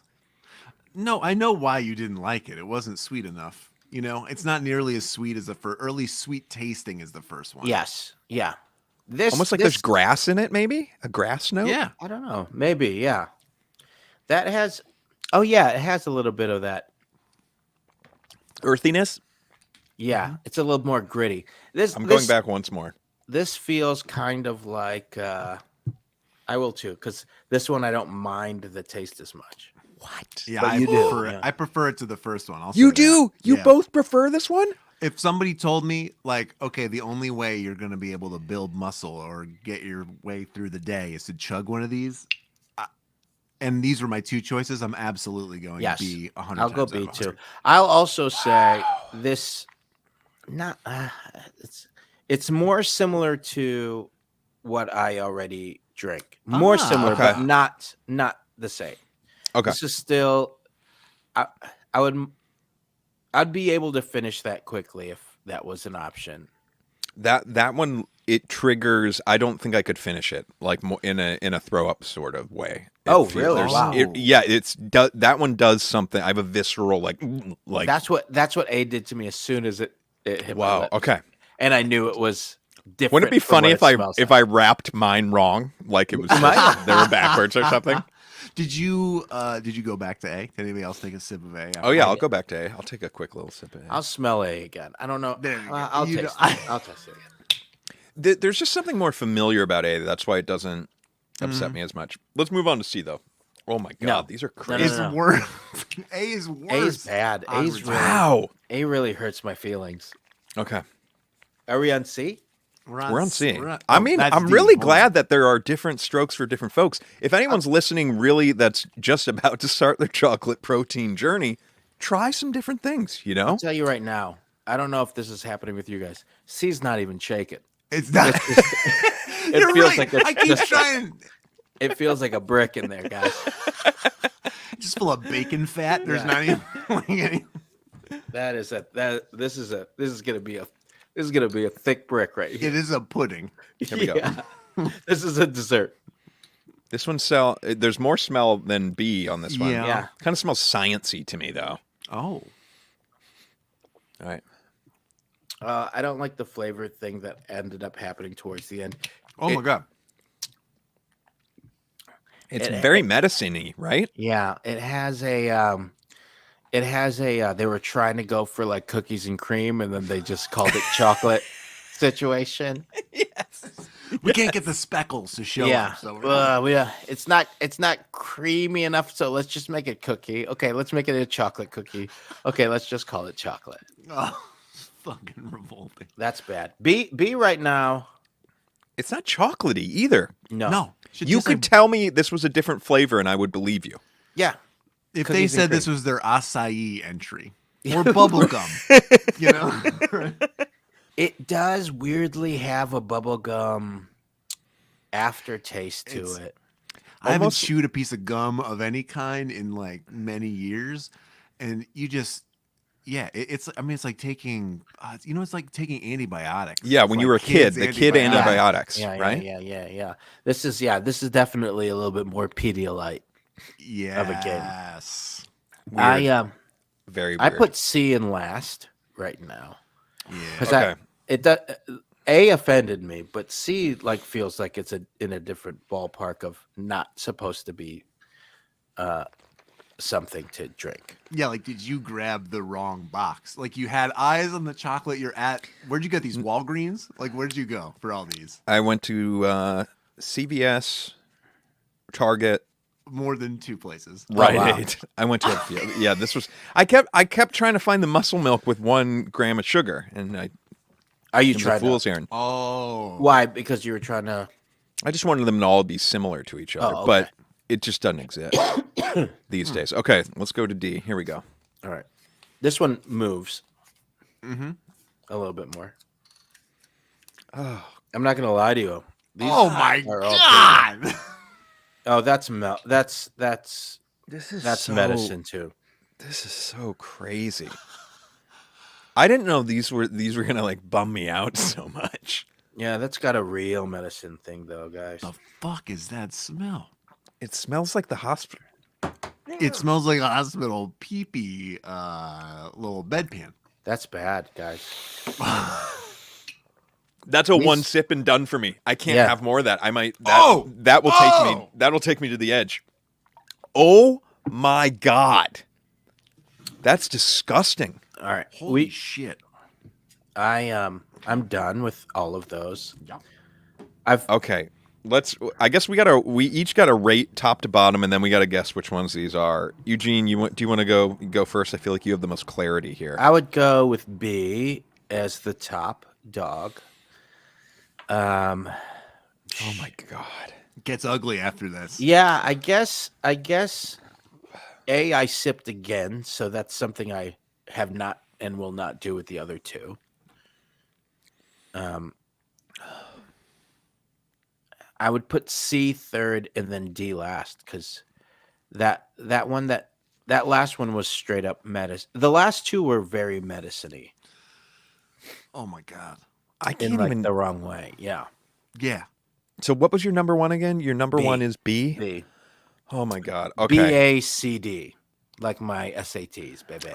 No, I know why you didn't like it. It wasn't sweet enough. It's not nearly as sweet as the first. Early sweet tasting is the first one. Yes. Yeah. This almost like there's grass in it, maybe? A grass note? Yeah. I don't know. Maybe, yeah. That has, it has a little bit of that earthiness. Yeah, it's a little more gritty. I'm going back once more. This feels kind of like I will too, because this one I don't mind the taste as much. What? Yeah, but you prefer do. it. I prefer it to the first one. You do? You both prefer this one? If somebody told me, like, okay, the only way you're going to be able to build muscle or get your way through the day is to chug one of these, and these were my two choices, I'm absolutely going to be 100. I'll go B too. I'll also say this. Not it's more similar to what I already drink. More similar, but not the same. Okay. This is still. I'd be able to finish that quickly if that was an option. That one, it triggers. I don't think I could finish it like in a throw up sort of way. Really? Wow. That one does something. I have a visceral like. That's what A did to me as soon as it hit my lips. Okay. And I knew it was different. Wouldn't it be funny if I wrapped mine wrong, like it was they were backwards or something? Did you go back to A? Did anybody else take a sip of A? Oh yeah, I'll go back to A. I'll take a quick little sip of A. I'll smell A again. I don't know. I'll taste it. I'll taste it again. There's just something more familiar about A. That's why it doesn't upset me as much. Let's move on to C though. Oh my god, these are crazy. No. Worse. A is worse. A is bad. A really hurts my feelings. Okay. Are we on C? We're on C. I'm really glad that there are different strokes for different folks. If anyone's listening really that's just about to start their chocolate protein journey, try some different things, I'll tell you right now, I don't know if this is happening with you guys. C's not even shaking. It's not. It feels like I keep trying. It feels like a brick in there, guys. just full of bacon fat. There's not even like any. This is gonna be a thick brick right here. It is a pudding. Here we go. This is a dessert. This one there's more smell than B on this one. Yeah. Kind of smells sciencey to me though. Oh. All right. I don't like the flavor thing that ended up happening towards the end. Oh my god. It's very medicine-y, right? Yeah, it has a they were trying to go for like cookies and cream and then they just called it chocolate situation. Yes. We can't get the speckles to show Yeah. up. So It's not creamy enough, so let's just make it cookie. Okay, let's make it a chocolate cookie. Okay, let's just call it chocolate. oh, it's fucking revolting. That's bad. B right now. It's not chocolatey either. No. You could tell me this was a different flavor and I would believe you. Yeah. if they cookies and said this cream. was their acai entry or bubble gum, you know. It does weirdly have a bubblegum aftertaste to It's- it. I haven't Almost- chewed a piece of gum of any kind in like many years, and you just, it's. I mean, it's like taking, it's like taking antibiotics. Yeah, It's when like you were a kid, kids' the kid antibiotics, Yeah, right? yeah. This is definitely a little bit more Pedialyte. Yes. of a game. Weird. Very weird. I put C in last right now Yeah. because A offended me, but C like feels like it's in a different ballpark of not supposed to be something to drink. Yeah, like did you grab the wrong box? Like you had eyes on the chocolate. You're at where'd you get these Walgreens? Like where'd you go for all these? I went to CVS, Target, More than two places. Rite wow. Aid. I went to a few. Yeah, this was. I kept trying to find the muscle milk with 1 gram of sugar, and Are you it was a trying fool's to? errand. Oh. Why? Because you were trying to. I just wanted them to all be similar to each other, Oh, okay. but it just doesn't exist these days. Okay, let's go to D. Here we go. All right, this one moves. Mm-hmm. A little bit more. Oh, I'm not gonna lie to you. These Oh my are all god. Oh, that's this is that's medicine too. This is so crazy. I didn't know these were gonna like bum me out so much. Yeah, that's got a real medicine thing though, guys. The fuck is that smell? It smells like the hospital. It smells like a hospital pee-pee little bedpan. That's bad, guys. That's a We one s- sip and done for me. I can't Yeah. have more of that. I might. Oh! That will take me. Oh! That'll take me to the edge. Oh my god, that's disgusting. All right, Holy shit. I'm done with all of those. Yeah. Okay, I guess we each gotta rate top to bottom, and then we gotta guess which ones these are. Eugene, do you want to go first? I feel like you have the most clarity here. I would go with B as the top dog. Oh my god. It gets ugly after this. Yeah, I guess A, I sipped again, so that's something I have not and will not do with the other two. I would put C third and then D last because that last one was straight up medicine. The last two were very medicine-y Oh my god. I in can't like even. the wrong way. Yeah, Yeah. So what was your number one again? Your number B. one is B. B. Oh my god. B Okay. A C D, like my SATs, baby.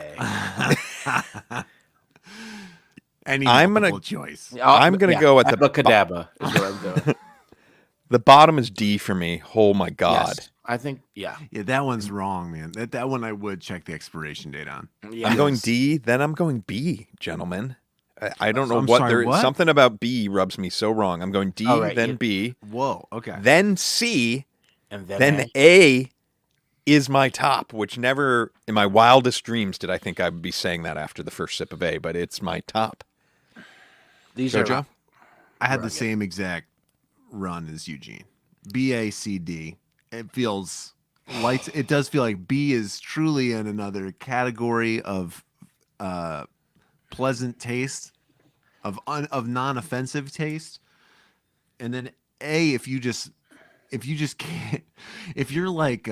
Any I'm gonna- multiple choice. I'm gonna go at the Abracadabra is what I'm doing. The bottom is D for me. Oh my god. Yes, I think yeah. Yeah, that one's wrong, man. That one I would check the expiration date on. Yeah. I'm going D, then I'm going B, gentlemen. I don't know I'm what sorry, there what? something about B rubs me so wrong. I'm going D, All right, then you- B, Whoa. Okay. then C, and then A is my top, which never in my wildest dreams did I think I would be saying that after the first sip of A, but it's my top. these Jojo? are I had the Rugged. same exact run as Eugene. BACD. It feels lights. It does feel like B is truly in another category of pleasant taste, of non-offensive taste, and then A, if you just if you just can't, if you're like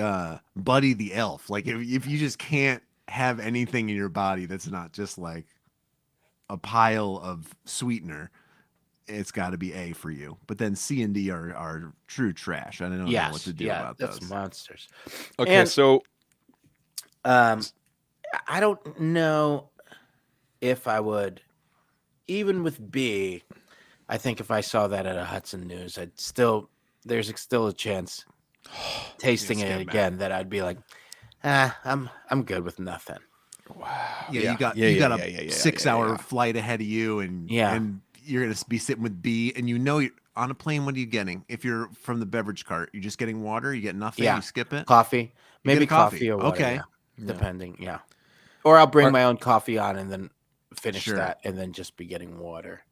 Buddy the Elf, like if you just can't have anything in your body that's not just like a pile of sweetener, it's got to be A for you. But then C and D are true trash. I don't know what to do about that's those. monsters. Okay, And, so I don't know if I would, even with B. I think if I saw that at a Hudson News, there's still a chance tasting it again that I'd be like, I'm good with nothing. wow. Yeah, you got a 6-hour flight ahead of you, and you're gonna be sitting with B, and you're on a plane. What are you getting? If you're from the beverage cart, you're just getting water. You get nothing. Yeah. You skip it. Coffee, maybe get coffee or water. Okay. Yeah. Depending, or I'll bring my own coffee on and then finish that, and then just be getting water.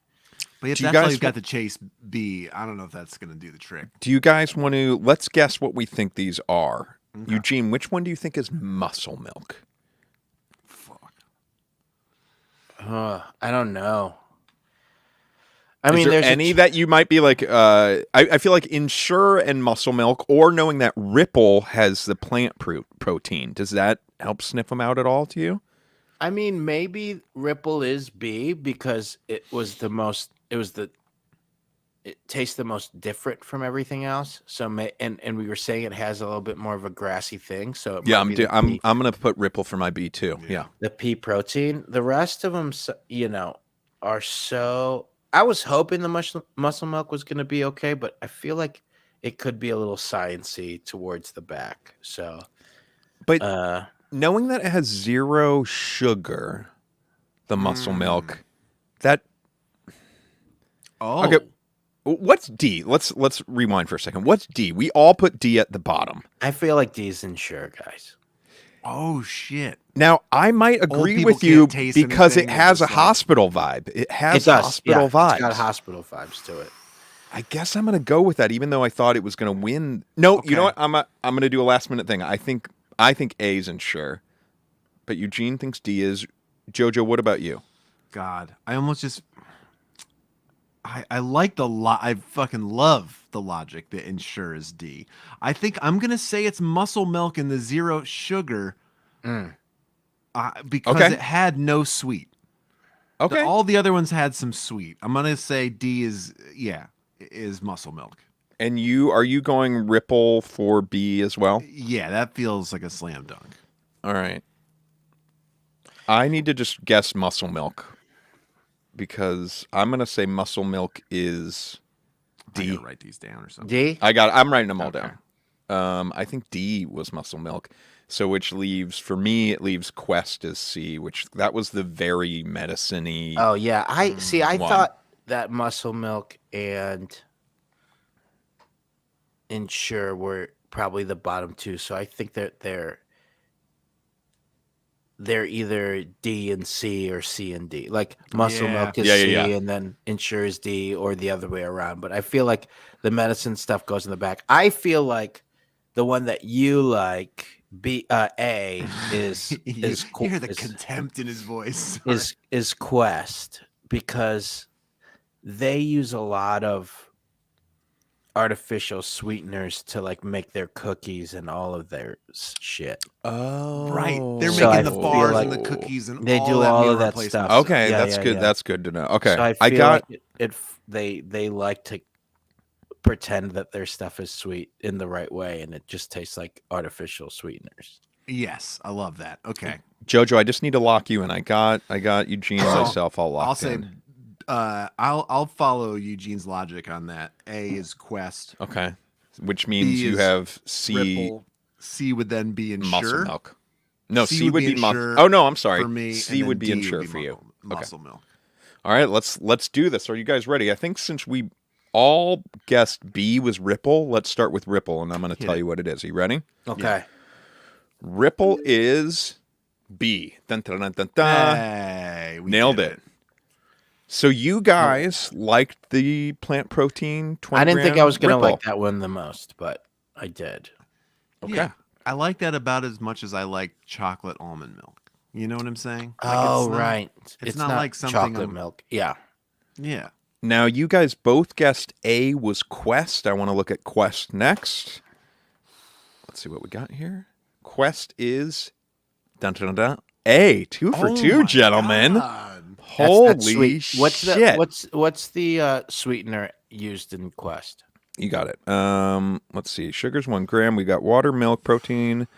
But if Do you that's all guys you've got to chase B, I don't know if that's going to do the trick. Do you guys want to, let's guess what we think these are. Okay. Eugene, which one do you think is muscle milk? Fuck. I don't know. I mean, there's any that you might be like, I feel like Ensure and muscle milk, or knowing that Ripple has the plant protein. Does that help sniff them out at all to you? I mean, maybe Ripple is B because it tastes the most different from everything else. So, and we were saying it has a little bit more of a grassy thing. So I'm gonna put Ripple for my B too. Yeah, the pea protein. The rest of them, are so. I was hoping the muscle milk was gonna be okay, but I feel like it could be a little sciencey towards the back. So, but knowing that it has 0 sugar, the muscle milk, that. Oh. Okay. What's D? Let's rewind for a second. What's D? We all put D at the bottom. I feel like D's Ensure, guys. Oh shit! Now I might agree with you because it has a hospital vibe. It has hospital vibes. It's got hospital vibes to it. I guess I'm gonna go with that, even though I thought it was gonna win. No, okay. You know what? I'm gonna do a last minute thing. I think A's Ensure, but Eugene thinks D is. Jojo, what about you? God, I almost just. I like I fucking love the logic that Ensure is D. I think I'm going to say it's muscle milk and the 0 sugar because it had no sweet. Okay. All the other ones had some sweet. I'm going to say D is muscle milk. And are you going Ripple for B as well? Yeah, that feels like a slam dunk. All right. I need to just guess muscle milk. Because I'm going to say muscle milk is D. I gotta write these down or something. D? I'm writing them all down. I think D was muscle milk. So which leaves, for me, it leaves Quest as C, which that was the very medicine-y. Oh, yeah. I thought that muscle milk and Ensure were probably the bottom two. So I think that they're either D and C or C and D. Like muscle milk is C and then Ensure is D, or the other way around. But I feel like the medicine stuff goes in the back. I feel like the one that you like, A, is you hear the contempt in his voice. Is Quest, because they use a lot of artificial sweeteners to like make their cookies and all of their shit. Oh, right. They're making the bars and the cookies and they do all of that stuff. Okay, that's good. Yeah. That's good to know. Okay, so I got like they like to pretend that their stuff is sweet in the right way, and it just tastes like artificial sweeteners. Yes, I love that. Okay, Jojo, I just need to lock you in. I got Eugene myself all locked in. Say. I'll follow Eugene's logic on that. A is Quest. Okay, which means you have C. Ripple. C would then be Ensure. Muscle milk. No, C would be muscle. Oh no, I'm sorry. For me, C would be Ensure for you. Muscle milk. All right, let's do this. Are you guys ready? I think since we all guessed B was Ripple, let's start with Ripple, and I'm going to tell you what it is. Are you ready? Okay. Yeah. Ripple is B. Dun, dun, dun, dun, dun. Hey, we nailed it. So you guys liked the plant protein 20 I didn't think I was going to Ripple. like that one the most, but I did. Okay. Yeah, I like that about as much as I like chocolate almond milk. You know what I'm saying? Like right. It's not like something chocolate milk. Yeah. Yeah. Now, you guys both guessed A was Quest. I want to look at Quest next. Let's see what we got here. Quest is dun, dun, dun, dun, A. 2 for 2, gentlemen. God. Holy That's sweet. shit. What's the sweetener used in Quest? You got it. Let's see. Sugar's 1 gram. We got water, milk, protein,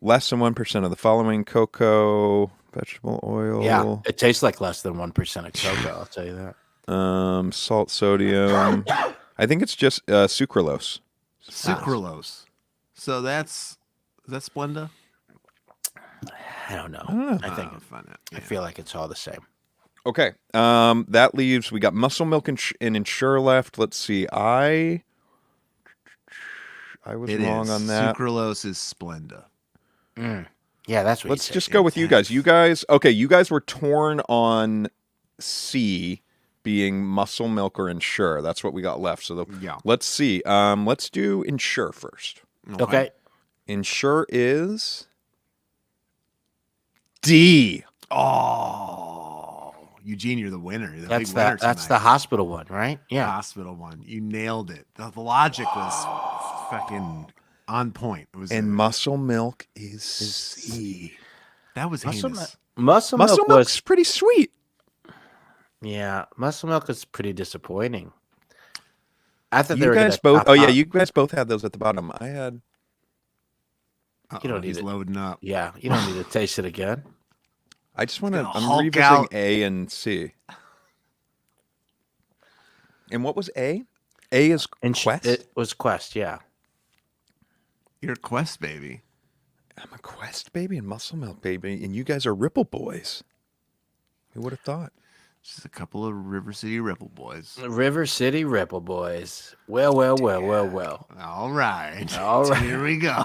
less than 1% of the following: cocoa, vegetable oil. Yeah, it tastes like less than 1% of cocoa. I'll tell you that. Salt, sodium. I think it's just sucralose. Sucralose. So is that Splenda? I don't know. I think I feel like it's all the same. Okay. That leaves, we got muscle milk and Ensure left. Let's see. I was wrong on that. Sucralose is Splenda. Yeah, that's what. Let's just go with you guys. You guys were torn on C being muscle milk or Ensure. That's what we got left. So let's see. Let's do Ensure first. Okay. Ensure is D. Oh, Eugene, you're the winner. You're the big winner That's tonight. the hospital one, right? Yeah. Hospital one. You nailed it. The logic was fucking on point. It was muscle milk is C. That was heinous. Muscle milk's was pretty sweet. Yeah, muscle milk is pretty disappointing. I thought they You were guys both. Oh yeah, you guys both had those at the bottom. I had. You don't need he's it. loading up. Yeah, you don't need to taste it again. I just want to. I'm Hulk revisiting out. A and C. And what was A? A is Quest. It was Quest, yeah. You're a Quest baby. I'm a Quest baby and muscle milk baby, and you guys are Ripple boys. Who would have thought? Just a couple of River City Ripple boys. River City Ripple Boys. Well. All right. Here we go.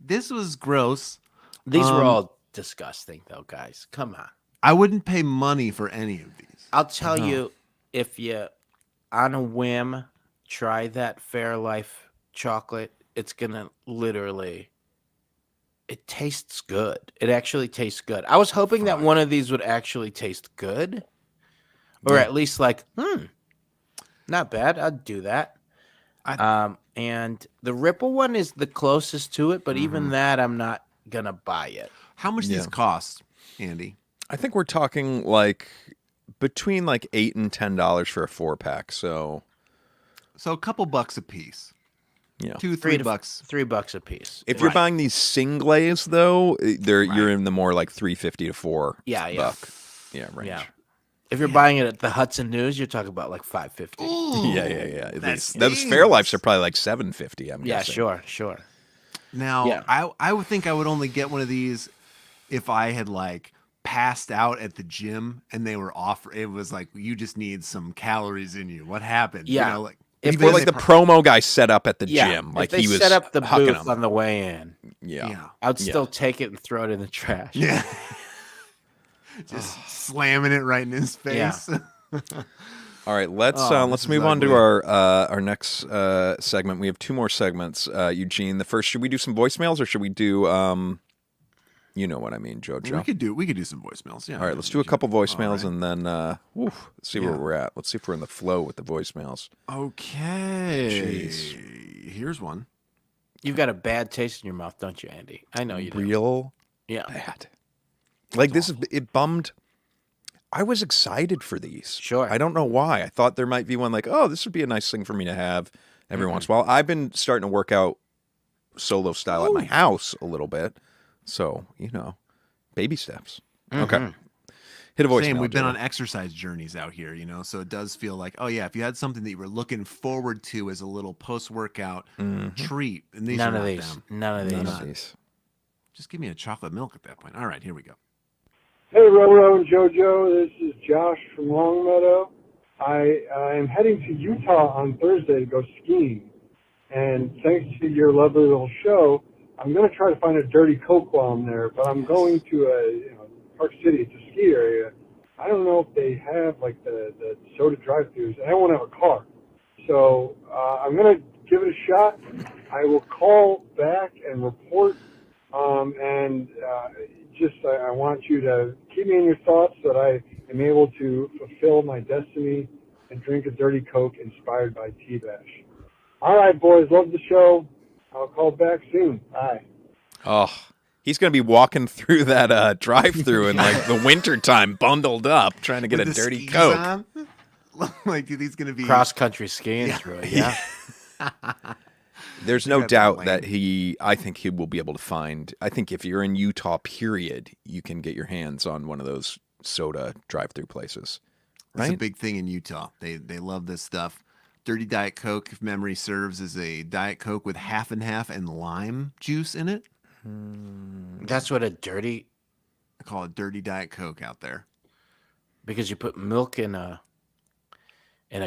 This was gross. These were all disgusting, though, guys. Come on. I wouldn't pay money for any of these. I'll tell you, if you, on a whim, try that Fairlife chocolate, it's going to literally, it tastes good. It actually tastes good. I was hoping that one of these would actually taste good. Or at least like, not bad. I'd do that. And the Ripple one is the closest to it, but even that, I'm not going to buy it. How much these cost, Andy? I think we're talking like between like $8 and $10 for a 4-pack. So a couple bucks a piece. Yeah, $2-3 bucks. $3 a piece. If you're buying these singlays, though, you're in the more like $3.50 to $4 range. Yeah. If you're buying it at the Hudson News, you're talking about like $5.50. Yeah. Those Fairlifes are probably like $7.50. I'm guessing. Sure. Now, I would think I would only get one of these if I had like passed out at the gym and they were it was like, you just need some calories in you. What happened? Yeah. You know, like, If we're like the promo guy set up at the gym, like if they he was set up the hucking booth them. on the way in. Yeah. I'd still take it and throw it in the trash. Yeah. Just slamming it right in his face. Yeah. All right, let's move on to our next segment. We have 2 more segments, Eugene. The first, should we do some voicemails or should we do you know what I mean, Jojo? We could do some voicemails. Yeah. All right, let's do a couple voicemails and then let's see where we're at. Let's see if we're in the flow with the voicemails. Okay. Jeez. Here's one. You've got a bad taste in your mouth, don't you, Andy? I know you do. Real bad. Like it bummed. I was excited for these. Sure. I don't know why. I thought there might be one like, oh, this would be a nice thing for me to have every once in a while. I've been starting to work out solo style at my house a little bit. So, baby steps. Okay. Hit a voicemail. Same. We've been on exercise journeys out here, so it does feel like, oh yeah, if you had something that you were looking forward to as a little post-workout treat, and these None are of not these. them. None of these. Just give me a chocolate milk at that point. All right, here we go. Hey, Roro and JoJo. This is Josh from Longmeadow. I am heading to Utah on Thursday to go skiing. And thanks to your lovely little show, I'm going to try to find a dirty Coke while I'm there. But I'm going to Park City. It's a ski area. I don't know if they have like the soda drive-thrus. I don't want to have a car. So I'm going to give it a shot. I will call back and report. I want you to keep me in your thoughts so that I am able to fulfill my destiny drink a dirty Coke inspired by T-Bash. All right, boys, love the show. I'll call back soon. Bye. Oh, he's going to be walking through that drive-through in like the wintertime, bundled up, trying to get With a the dirty skis Coke. on. Like, dude, he's going to be Cross-country skiing through it, yeah. There's You no got the doubt lane. that I think he will be able to find, I think if you're in Utah, period, you can get your hands on one of those soda drive-through places. That's a Right? big thing in Utah. They love this stuff. Dirty Diet Coke, if memory serves, is a Diet Coke with half and half and lime juice in it. That's what a dirty, I call it Dirty Diet Coke out there. because you put milk in a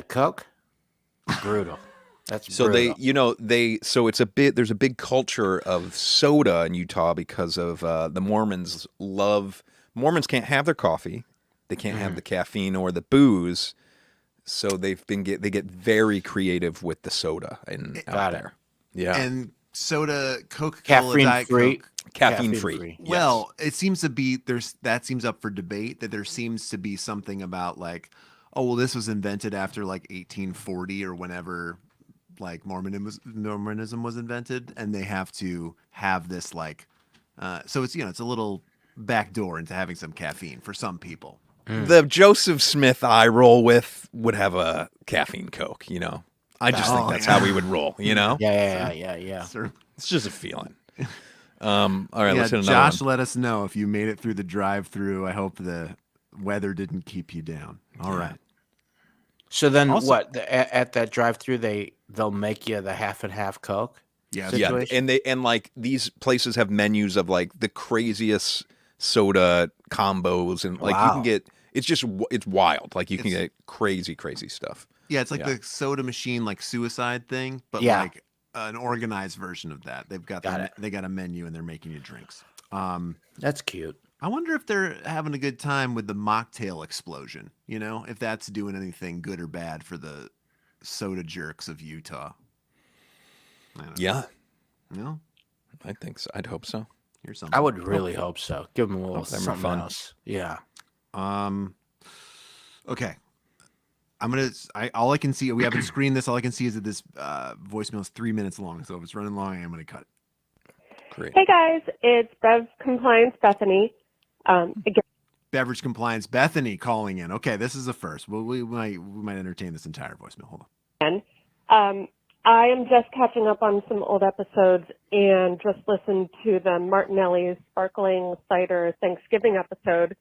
Coke? Brutal. That's So brutal. so it's there's a big culture of soda in Utah because of the Mormons can't have their coffee. They can't have the caffeine or the booze. So they get very creative with the soda out Got it. there. Yeah. And soda, Coca-Cola, Caffeine Diet free. Coke. Caffeine free. Yes. Well, it seems to be that seems up for debate, that there seems to be something about like, oh, well, this was invented after like 1840 or whenever like Mormonism was invented, and they have to have this like so it's it's a little backdoor into having some caffeine for some people. The Joseph Smith I roll with would have a caffeine Coke, I just think that's how we would roll, Yeah. Sir. It's just a feeling. All right, Yeah, let's hit another Josh, one. let us know if you made it through the drive-through. I hope the weather didn't keep you down. All right. So then Also- what? At that drive-through, they'll make you the half and half Coke? Yeah, situation? And like these places have menus of like the craziest soda combos, and like you can Wow. get it's wild. Like you can It's- get crazy stuff. Yeah, it's like Yeah. the soda machine, like suicide thing, but Yeah. like an organized version of that. They've got Got it. they got a menu and they're making you drinks. That's cute. I wonder if they're having a good time with the mocktail explosion. If that's doing anything good or bad for the soda jerks of Utah. I don't Yeah, know. I think so. I'd hope so. Here's something. I would really hope so. Give them a little Hope them are something fun. else. Yeah. Okay. All I can see, we haven't screened this. All I can see is that this voicemail is 3 minutes long. So if it's running long, I'm going to cut it. Great. Hey guys, it's Bev Compliance Bethany. Again, Beverage compliance, Bethany calling in. Okay, this is a first. Well, we might entertain this entire voicemail. Hold on. I am just catching up on some old episodes and just listened to the Martinelli Sparkling Cider Thanksgiving episode.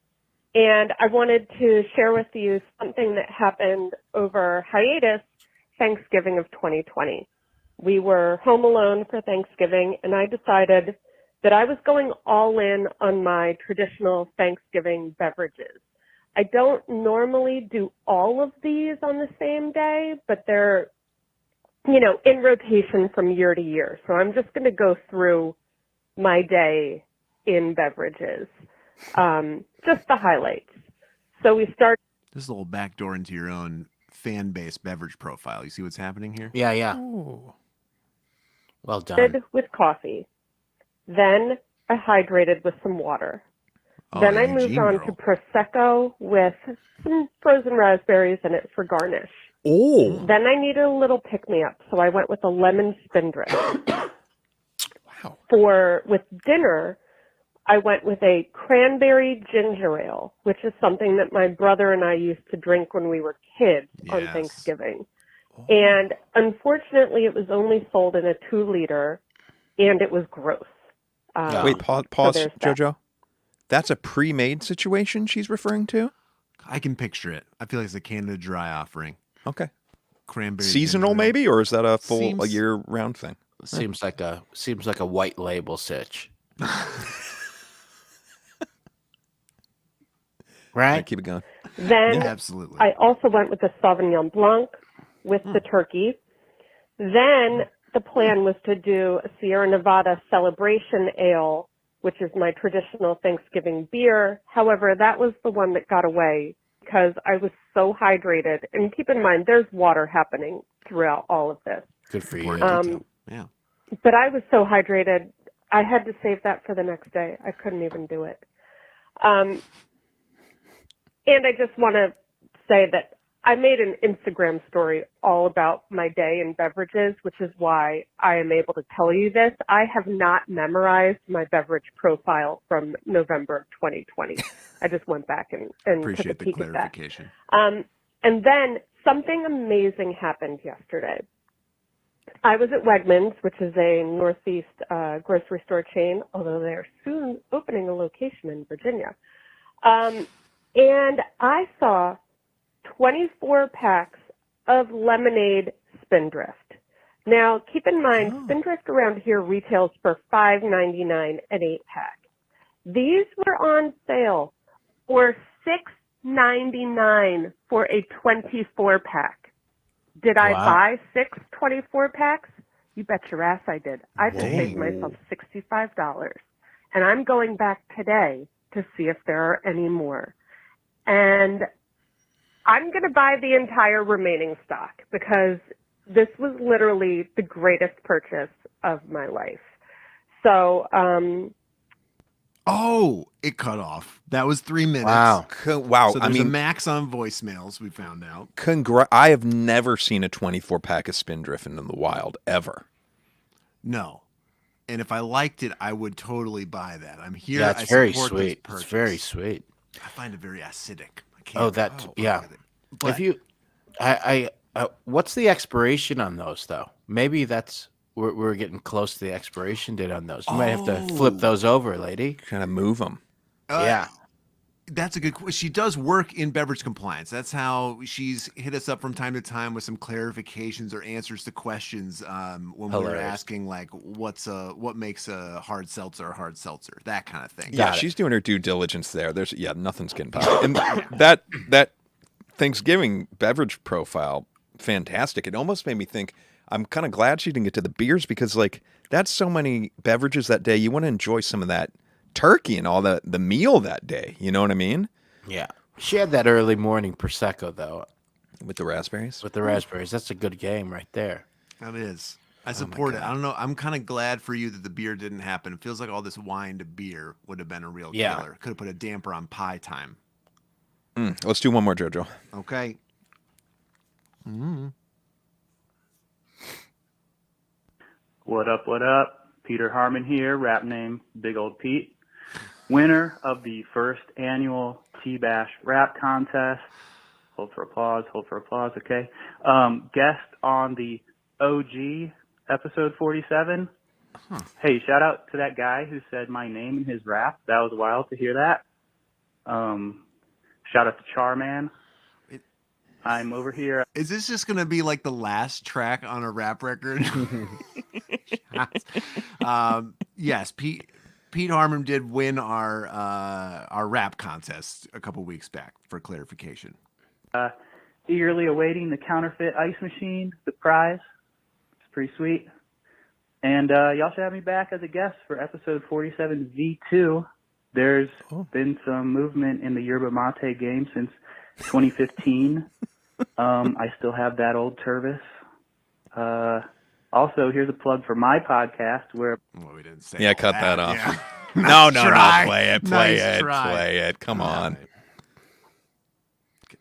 And I wanted to share with you something that happened over hiatus Thanksgiving of 2020. We were home alone for Thanksgiving, and I decided that I was going all in on my traditional Thanksgiving beverages. I don't normally do all of these on the same day, but they're, in rotation from year to year. So I'm just going to go through my day in beverages, just the highlights. So we start This is a little backdoor into your own fan base beverage profile. You see what's happening here? Yeah. Well done. with coffee. Then I hydrated with some water. Oh, Then I Eugene moved on girl. to Prosecco with some frozen raspberries in it for garnish. Oh, Then I needed a little pick-me-up, so I went with a lemon spindrift. wow. With dinner, I went with a cranberry ginger ale, which is something that my brother and I used to drink when we were kids on Yes. Thanksgiving. And unfortunately, it was only sold in a 2-liter, and it was gross. Wait, pause, there's that. Jojo. That's a pre-made situation she's referring to? I can picture it. I feel like it's a Canada Dry offering. Okay. Cranberry Seasonal ginger ale. maybe, or is that a full Seems- year-round thing? Seems like a white label sitch. Right? Keep it going. Then Absolutely. I also went with the Sauvignon Blanc with the turkey. Then the plan was to do a Sierra Nevada Celebration Ale, which is my traditional Thanksgiving beer. However, that was the one that got away because I was so hydrated. And keep in mind, there's water happening throughout all of this. Good for you. Important detail. Yeah. But I was so hydrated, I had to save that for the next day. I couldn't even do it. And I just want to say that I made an Instagram story all about my day in beverages, which is why I am able to tell you this. I have not memorized my beverage profile from November of 2020. I just went back and Appreciate took a the peek at that. clarification. And then something amazing happened yesterday. I was at Wegmans, which is a Northeast grocery store chain, although they're soon opening a location in Virginia. And I saw 24 packs of lemonade Spindrift. Now, keep in mind, Spindrift around here retails for $5.99 an 8-pack. These were on sale for $6.99 for a 24-pack. Did I buy 6 24-packs? You bet your ass I did. I just saved myself $65. And I'm going back today to see if there are any more. And I'm going to buy the entire remaining stock because this was literally the greatest purchase of my life. So, it cut off. That was 3 minutes. Wow. Wow. So there's a max on voicemails, we found out. I have never seen a 24-pack of Spindrift in the wild, ever. No. And if I liked it, I would totally buy that. I'm here. Yeah, it's I very support this sweet. purchase. It's very sweet. I find it very acidic. I can't. Yeah. But If you, what's the expiration on those though? Maybe we're getting close to the expiration date on those. You might have to flip those over, lady. Kind of move them. Yeah. That's a good question. She does work in beverage compliance. That's how she's hit us up from time to time with some clarifications or answers to questions when we were asking, like, what makes a hard seltzer, that kind of thing. Yeah, she's doing her due diligence there. Nothing's getting by. And that Thanksgiving beverage profile, fantastic. It almost made me think, I'm kind of glad she didn't get to the beers because, like, that's so many beverages that day. You want to enjoy some of that turkey and all the meal that day. You know what I mean? Yeah. She had that early morning Prosecco, though. With the raspberries? With the raspberries. That's a good game right there. That is. I support it. I don't know. I'm kind of glad for you that the beer didn't happen. It feels like all this wine to beer would have been a real killer. Could have put a damper on pie time. Let's do one more, JoJo. Okay. What up, what up? Peter Harmon here, rap name Big Old Pete. Winner of the first annual T-Bash rap contest. Hold for applause, okay. Guest on the OG episode 47. Hey, shout out to that guy who said my name in his rap. That was wild to hear that. Shout out to Charman. I'm over here. Is this just going to be like the last track on a rap record? Yes, Pete Harmon did win our rap contest a couple weeks back, for clarification. Eagerly awaiting the counterfeit ice machine, the prize. It's pretty sweet. And y'all should have me back as a guest for episode 47 V2. There's been some movement in the yerba mate game since 2015. I still have that old Tervis. Also, here's a plug for my podcast where... Well, we didn't say cut that off. Yeah. No, Nice play try. it. Come on.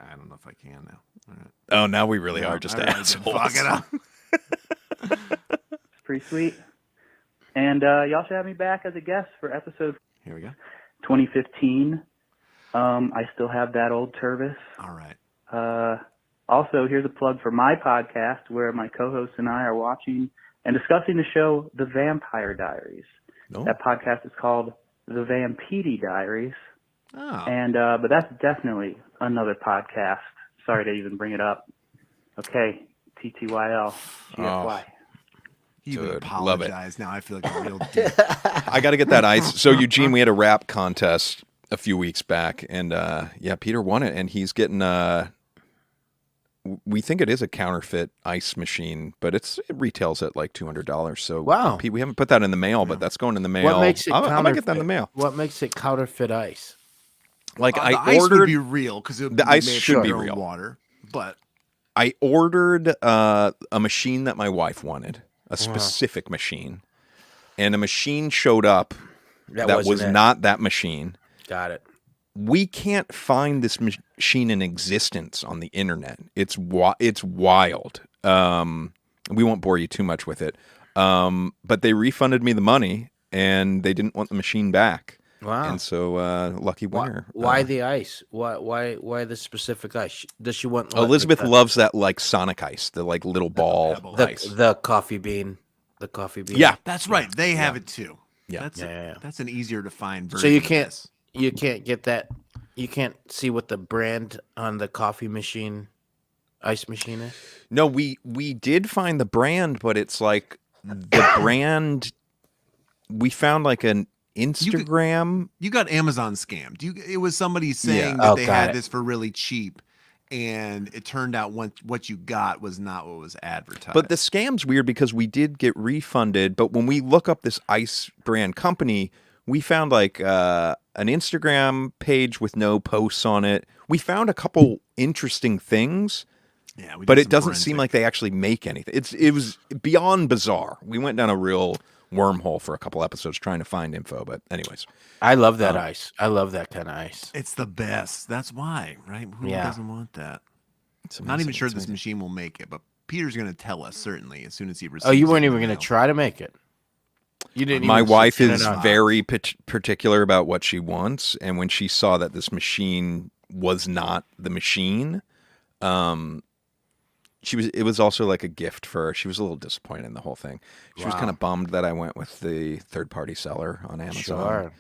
I don't know if I can now. All right. Oh, now we really are just All right, assholes. fuck it up. it's pretty sweet. And y'all should have me back as a guest for episode... Here we go. 2015. I still have that old Tervis. All right. Also, here's a plug for my podcast where my co-host and I are watching and discussing the show The Vampire Diaries. That podcast is called The Vampedi Diaries. And but that's definitely another podcast. Sorry to even bring it up. Okay, TTYL. GFY. He even Good. apologized. Now I feel like a real dick. I got to get that ice. So, Eugene, we had a rap contest a few weeks back, and Peter won it, and he's getting we think it is a counterfeit ice machine, but it retails at like $200. So, wow, Pete, we haven't put that in the mail, but that's going in the mail. What makes it I'm gonna get that in the mail. What makes it counterfeit ice? Like the I ice ordered, would be real because the ice should be real. Water, but I ordered a machine that my wife wanted, a specific machine, and a machine showed up that was not that machine. Got it. we can't find this machine in existence on the internet. It's wild. We won't bore you too much with it. But they refunded me the money, and they didn't want the machine back. Wow. And so, lucky winner. Why the ice? Why the specific ice? Does she want Elizabeth loves that like Sonic ice, the like little ball ice. The coffee bean. The coffee bean. Yeah, that's right. They have it too. Yeah. That's an easier to find version. So you can't get that. You can't see what the brand on the coffee machine, ice machine is. No, we did find the brand, but it's like the brand. We found like an Instagram. You got Amazon scammed. It was somebody saying that they had this for really cheap, and it turned out what you got was not what was advertised. But the scam's weird because we did get refunded, but when we look up this ice brand company, we found like an Instagram page with no posts on it. We found a couple interesting things. Yeah, but it doesn't seem like they actually make anything. It was beyond bizarre. We went down a real wormhole for a couple episodes trying to find info, but anyways. I love that ice. I love that kind of ice. It's the best. That's why, right? Who doesn't want that? I'm not even sure this machine will make it, but Peter's going to tell us certainly as soon as he receives. Oh, you weren't even going to try to make it. You didn't. My wife is very particular about what she wants, and when she saw that this machine was not the machine, it was also like a gift for her. She was a little disappointed in the whole thing. She was kind of bummed that I went with the third-party seller on Amazon. Sure.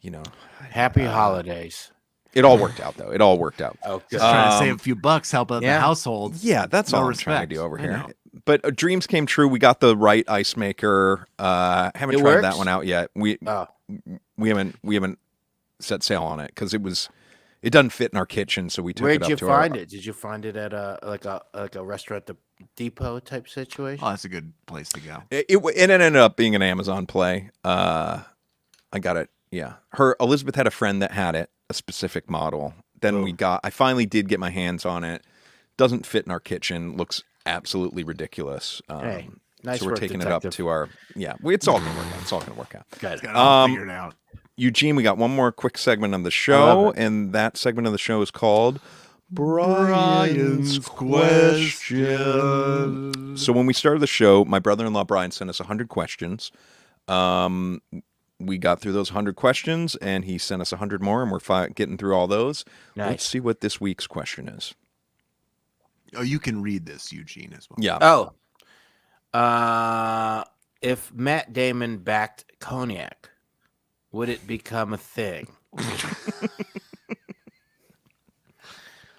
You know, happy holidays. It all worked out, though. It all worked out. Oh, just trying to save a few bucks, help out the household. Yeah, that's all I'm trying to do over here. But dreams came true. We got the right ice maker. Haven't tried that one out yet. We haven't set sail on it because it doesn't fit in our kitchen, so we took it up to Where'd you find it? Did you find it at a restaurant depot type situation? Oh, that's a good place to go. It ended up being an Amazon play. I got it. Yeah, Elizabeth had a friend that had it, a specific model. Then I finally did get my hands on it. Doesn't fit in our kitchen. Looks absolutely ridiculous. Hey, nice so we're work, taking detective. it up to our it's all gonna work out. It's all gonna work out. Guys, got it all figured out. Eugene, we got one more quick segment on the show, and that segment of the show is called Brian's Question. So when we started the show, my brother-in-law Brian sent us 100 questions. We got through those 100 questions, and he sent us 100 more, and we're getting through all those. Nice. Let's see what this week's question is. Oh, you can read this, Eugene, as well. Yeah. Oh. If Matt Damon backed cognac, would it become a thing?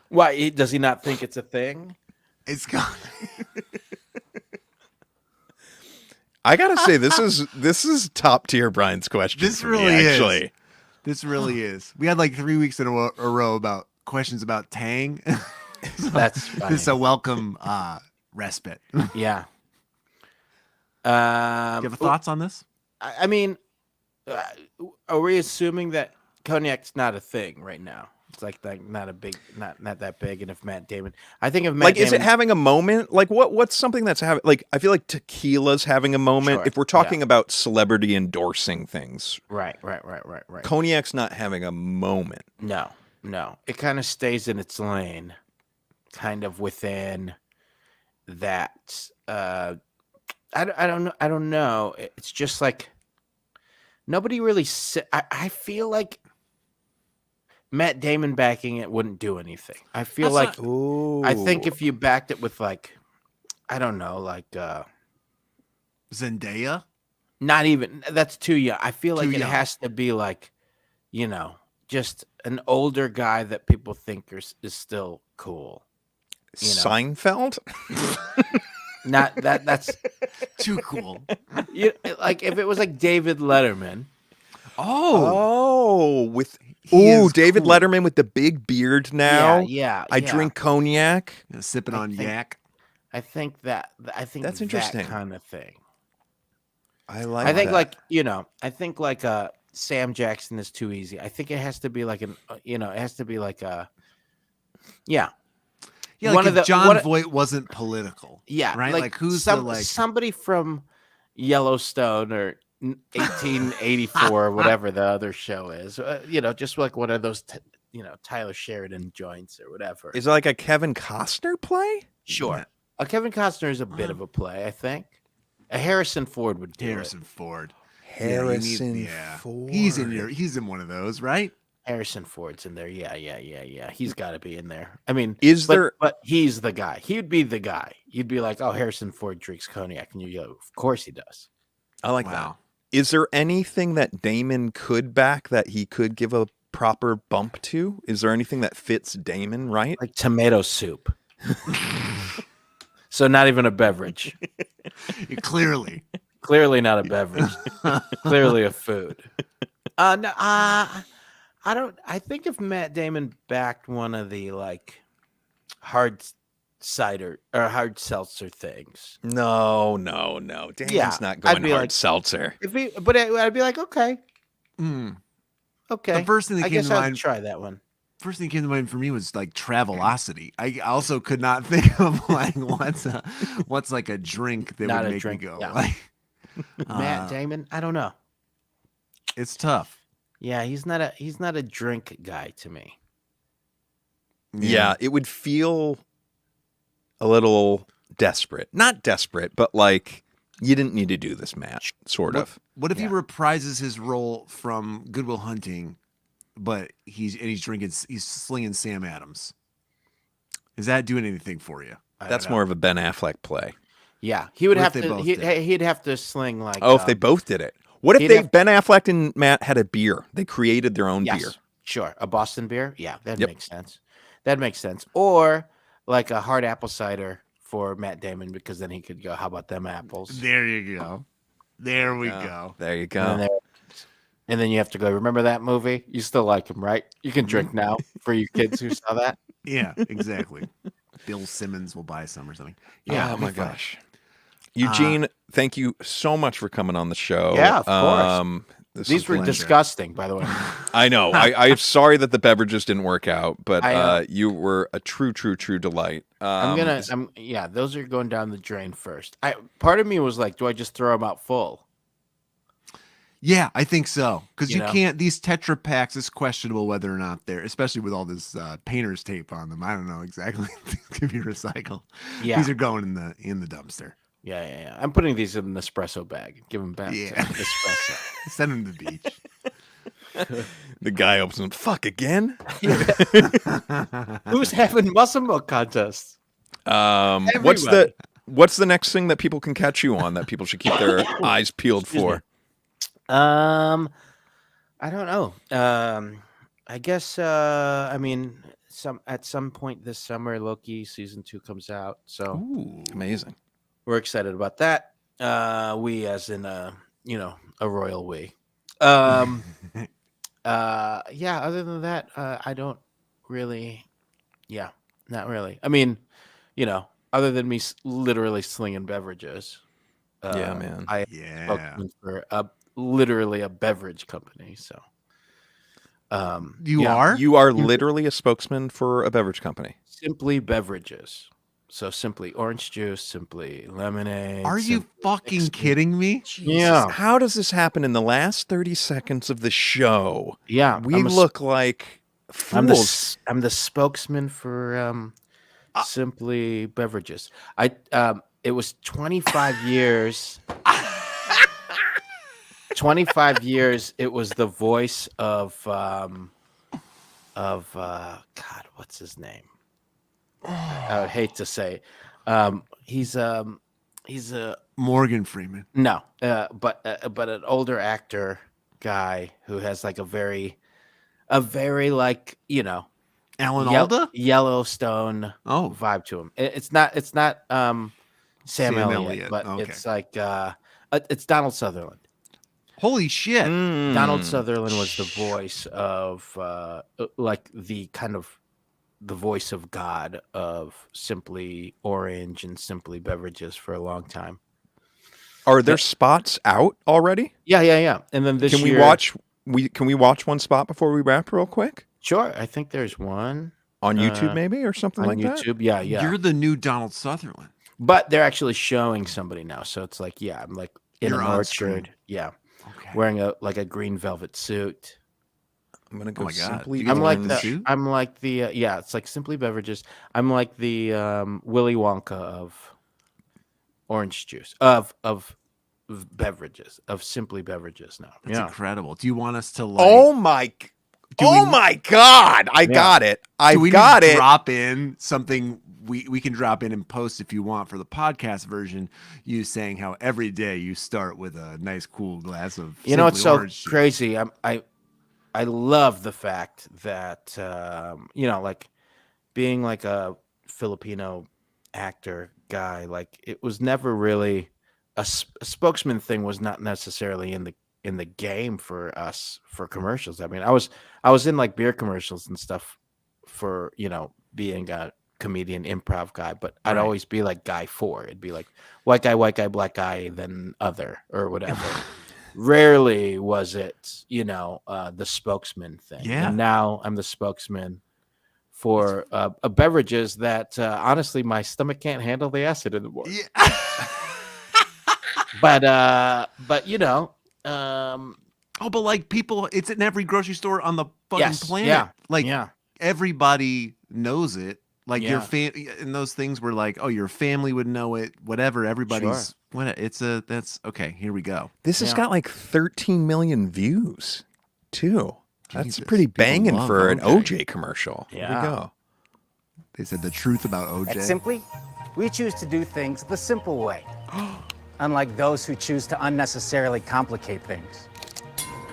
Why? Does he not think it's a thing? It's gone. I gotta say, this is top tier Brian's question. This for really me, is. actually. This really is. We had like 3 weeks in a row about questions about Tang. That's funny. This is a welcome respite. Yeah. Do you have thoughts on this? I mean, are we assuming that cognac's not a thing right now? It's like not that big. And if Matt Damon, I think if Matt Damon, is it having a moment? Like what's something that's having? Like I feel like tequila's having a moment. Sure, if we're talking about celebrity endorsing things, right. Cognac's not having a moment. No. It kind of stays in its lane, kind of within that. I don't know. It's just like nobody really. I feel like Matt Damon backing it wouldn't do anything. I feel I think if you backed it with like, I don't know, like Zendaya. Not even. That's too young. I feel like Too it young. has to be like, just an older guy that people think is still cool. Seinfeld. Not that. That's Too cool. like if it was like David Letterman. David cool. Letterman with the big beard now. Yeah. I drink cognac. Sipping on yak. I think that's interesting. That kind of thing. I like. I think that. I think like Sam Jackson is too easy. I think it has to be like it has to be like a. Yeah. Yeah, like if John Voight wasn't political. Yeah, right. Like who's somebody from Yellowstone or 1884, whatever the other show is. Just like one of those, Tyler Sheridan joints or whatever. Is it like a Kevin Costner play? Sure. A Kevin Costner is a bit of a play, I think. A Harrison Ford would do Harrison Ford. Harrison Ford. He's in one of those, right? Harrison Ford's in there. Yeah. He's got to be in there. I mean, but he's the guy. He'd be the guy. You'd be like, oh, Harrison Ford drinks cognac. And you go, of course he does. I like that. Is there anything that Damon could back that he could give a proper bump to? Is there anything that fits Damon right? Like tomato soup. So not even a beverage. Clearly not a beverage. Clearly a food. No, I don't. I think if Matt Damon backed one of the like hard cider or hard seltzer things. No. Damon's not going hard seltzer. I'd be like, okay. Okay. The first thing that came to mind. Try that one. First thing that came to mind for me was like Travelocity. I also could not think of like what's like a drink that would make me go. Yeah. Like, Matt Damon, I don't know. It's tough. Yeah, he's not a drink guy to me. Yeah, it would feel a little desperate. Not desperate, but like you didn't need to do this, Matt, sort of. What if he reprises his role from Good Will Hunting, but he's slinging Sam Adams? Is that doing anything for you? That's more of a Ben Affleck play. Yeah, he would have to. He'd have to sling like. Oh, if they both did it. What if Ben Affleck and Matt had a beer? They created their own beer. Sure, a Boston beer. Yeah, that makes sense. That makes sense. Or like a hard apple cider for Matt Damon, because then he could go, "How about them apples?" There you go. There we go. There you go. And then you have to go, remember that movie? You still like him, right? You can drink now for you kids who saw that. Yeah, exactly. Bill Simmons will buy some or something. Yeah. Oh my gosh. Eugene, thank you so much for coming on the show. Yeah, of course. These were disgusting, by the way. I know. I'm sorry that the beverages didn't work out, but you were a true delight. Those are going down the drain first. Part of me was like, do I just throw them out full? Yeah, I think so. Because you can't, these Tetra Packs, it's questionable whether or not they're, especially with all this painter's tape on them. I don't know exactly. These could be recycled. Yeah. These are going in the dumpster. Yeah. I'm putting these in an espresso bag. Give them back to espresso. Send them to the beach. The guy opens them. Fuck again? Who's having muscle milk contests? What's the next thing that people can catch you on that people should keep their eyes peeled for? I don't know. I guess at some point this summer Loki season 2 comes out. So amazing. We're excited about that. We as in a royal we. Other than that, I don't really not really. I mean, other than me literally slinging beverages. Man. I am for literally a beverage company. So you are literally a spokesman for a beverage company. Simply Beverages. So Simply orange juice, Simply lemonade. Are you fucking kidding me? Jesus. Yeah. How does this happen in the last 30 seconds of the show? Yeah. We look like fools. I'm the spokesman for Simply Beverages. It was 25 years. 25 years. It was the voice of God, what's his name? I would hate to say, he's a Morgan Freeman. No, but an older actor guy who has like a very like Alan Alda, Yellowstone vibe to him. It's not Sam Elliott, but it's like it's Donald Sutherland. Holy shit! Donald Sutherland was the voice of like the kind of the voice of God of Simply Orange and Simply Beverages for a long time. Are there spots out already? Yeah. And then this year, can we watch one spot before we wrap real quick? Sure. I think there's one on YouTube maybe or something like that. On YouTube, yeah. You're the new Donald Sutherland. But they're actually showing somebody now, so it's like, I'm like in an orchard. Yeah. wearing a green velvet suit. I'm gonna go Oh my God. Simply. You guys I'm like wearing the. the suit? I'm like the. Yeah, it's like Simply Beverages. I'm like the Willy Wonka of orange juice of beverages of Simply Beverages now. That's yeah. incredible. Do you want us to like? Oh my! My God! I got it. I do we got need to it. drop in something we can drop in and post if you want for the podcast version. You saying how every day you start with a nice cool glass of You know, it's Simply so orange juice. crazy. I love the fact that like being like a Filipino actor guy, like it was never really a spokesman thing was not necessarily in the game for us for commercials. I mean, I was in like beer commercials and stuff for, being a comedian improv guy, but I'd Right. always be like guy 4. It'd be like white guy, black guy, then other or whatever. Rarely was it, the spokesman thing. Yeah. And now I'm the spokesman for a beverages that honestly my stomach can't handle the acid anymore. Yeah. But Oh, but like people, it's in every grocery store on the fucking Yes, planet. yeah, Like yeah. everybody knows it. Like your Yeah. and those things were like, oh, your family would know it. Whatever. Everybody's Sure. that's okay. Here we go. This has Yeah. got like 13 million views, too. That's Jesus, pretty people banging love for an OJ. OJ commercial. Here we Yeah. go. They said the truth about OJ. At Simply, we choose to do things the simple way, unlike those who choose to unnecessarily complicate things.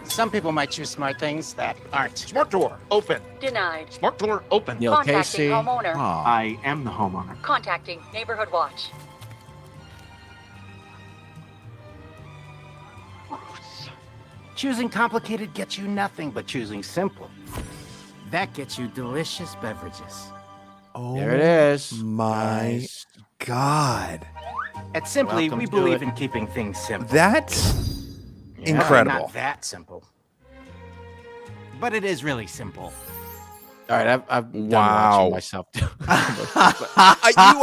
Some people might choose smart things that aren't. Smart door, open. Denied. Smart door, open. Neil Casey. Contacting homeowner. Aw. I am the homeowner. Contacting neighborhood watch. Choosing complicated gets you nothing, but choosing simple, that gets you delicious beverages. Oh, There it is. my Nice. God. At Simply, Welcome we to believe it. in keeping things simple. That's Yeah. incredible. Not that simple. But it is really simple. All right, I've done Wow. watching myself. You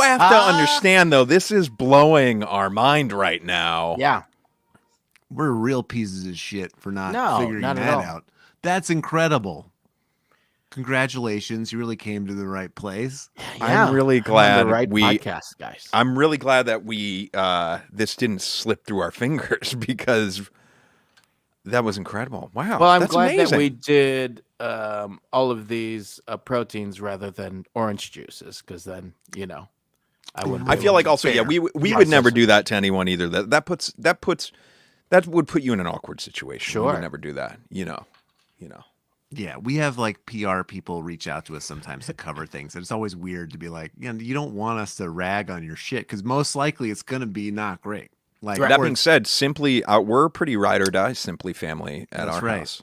have to understand, though, this is blowing our mind right now. Yeah. We're real pieces of shit for not No, figuring not at that all. out. That's incredible. Congratulations. You really came to the right place. Yeah. I'm really I'm on glad the right we. podcast, guys. I'm really glad that we this didn't slip through our fingers because that was incredible. Wow. Well, I'm that's glad amazing. that we did all of these proteins rather than orange juices, because then I wouldn't. I be feel able like to also, yeah, fair we would process never it. do that to anyone either. That would put you in an awkward situation. We Sure. would never do that. Yeah, we have like PR people reach out to us sometimes to cover things. And it's always weird to be like, you don't want us to rag on your shit because most likely it's going to be not great. Like That or being it's- said, Simply, we're a pretty ride or die Simply family at That's our right. house.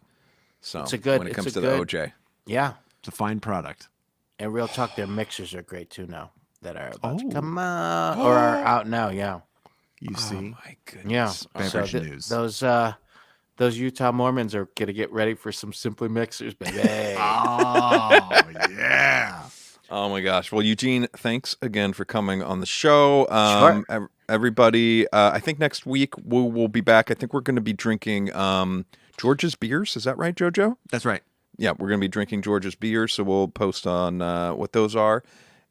So It's a good- when it it's comes a to good- the OJ, Yeah, it's a fine product. and real talk, their mixers are great too now that are about to Oh. come out or are out now. Yeah, You oh see? my goodness. yeah. Beverage So news. those Utah Mormons are gonna get ready for some Simply mixers, baby. Oh, yeah. Oh my gosh. Well, Eugene, thanks again for coming on the show. Everybody, I think next week we'll be back. I think we're going to be drinking George's beers. Is that right, JoJo? That's right. Yeah, we're going to be drinking George's beers, so we'll post on what those are.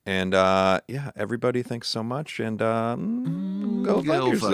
And yeah, everybody, thanks so much. And go fuck Go fuck yourself.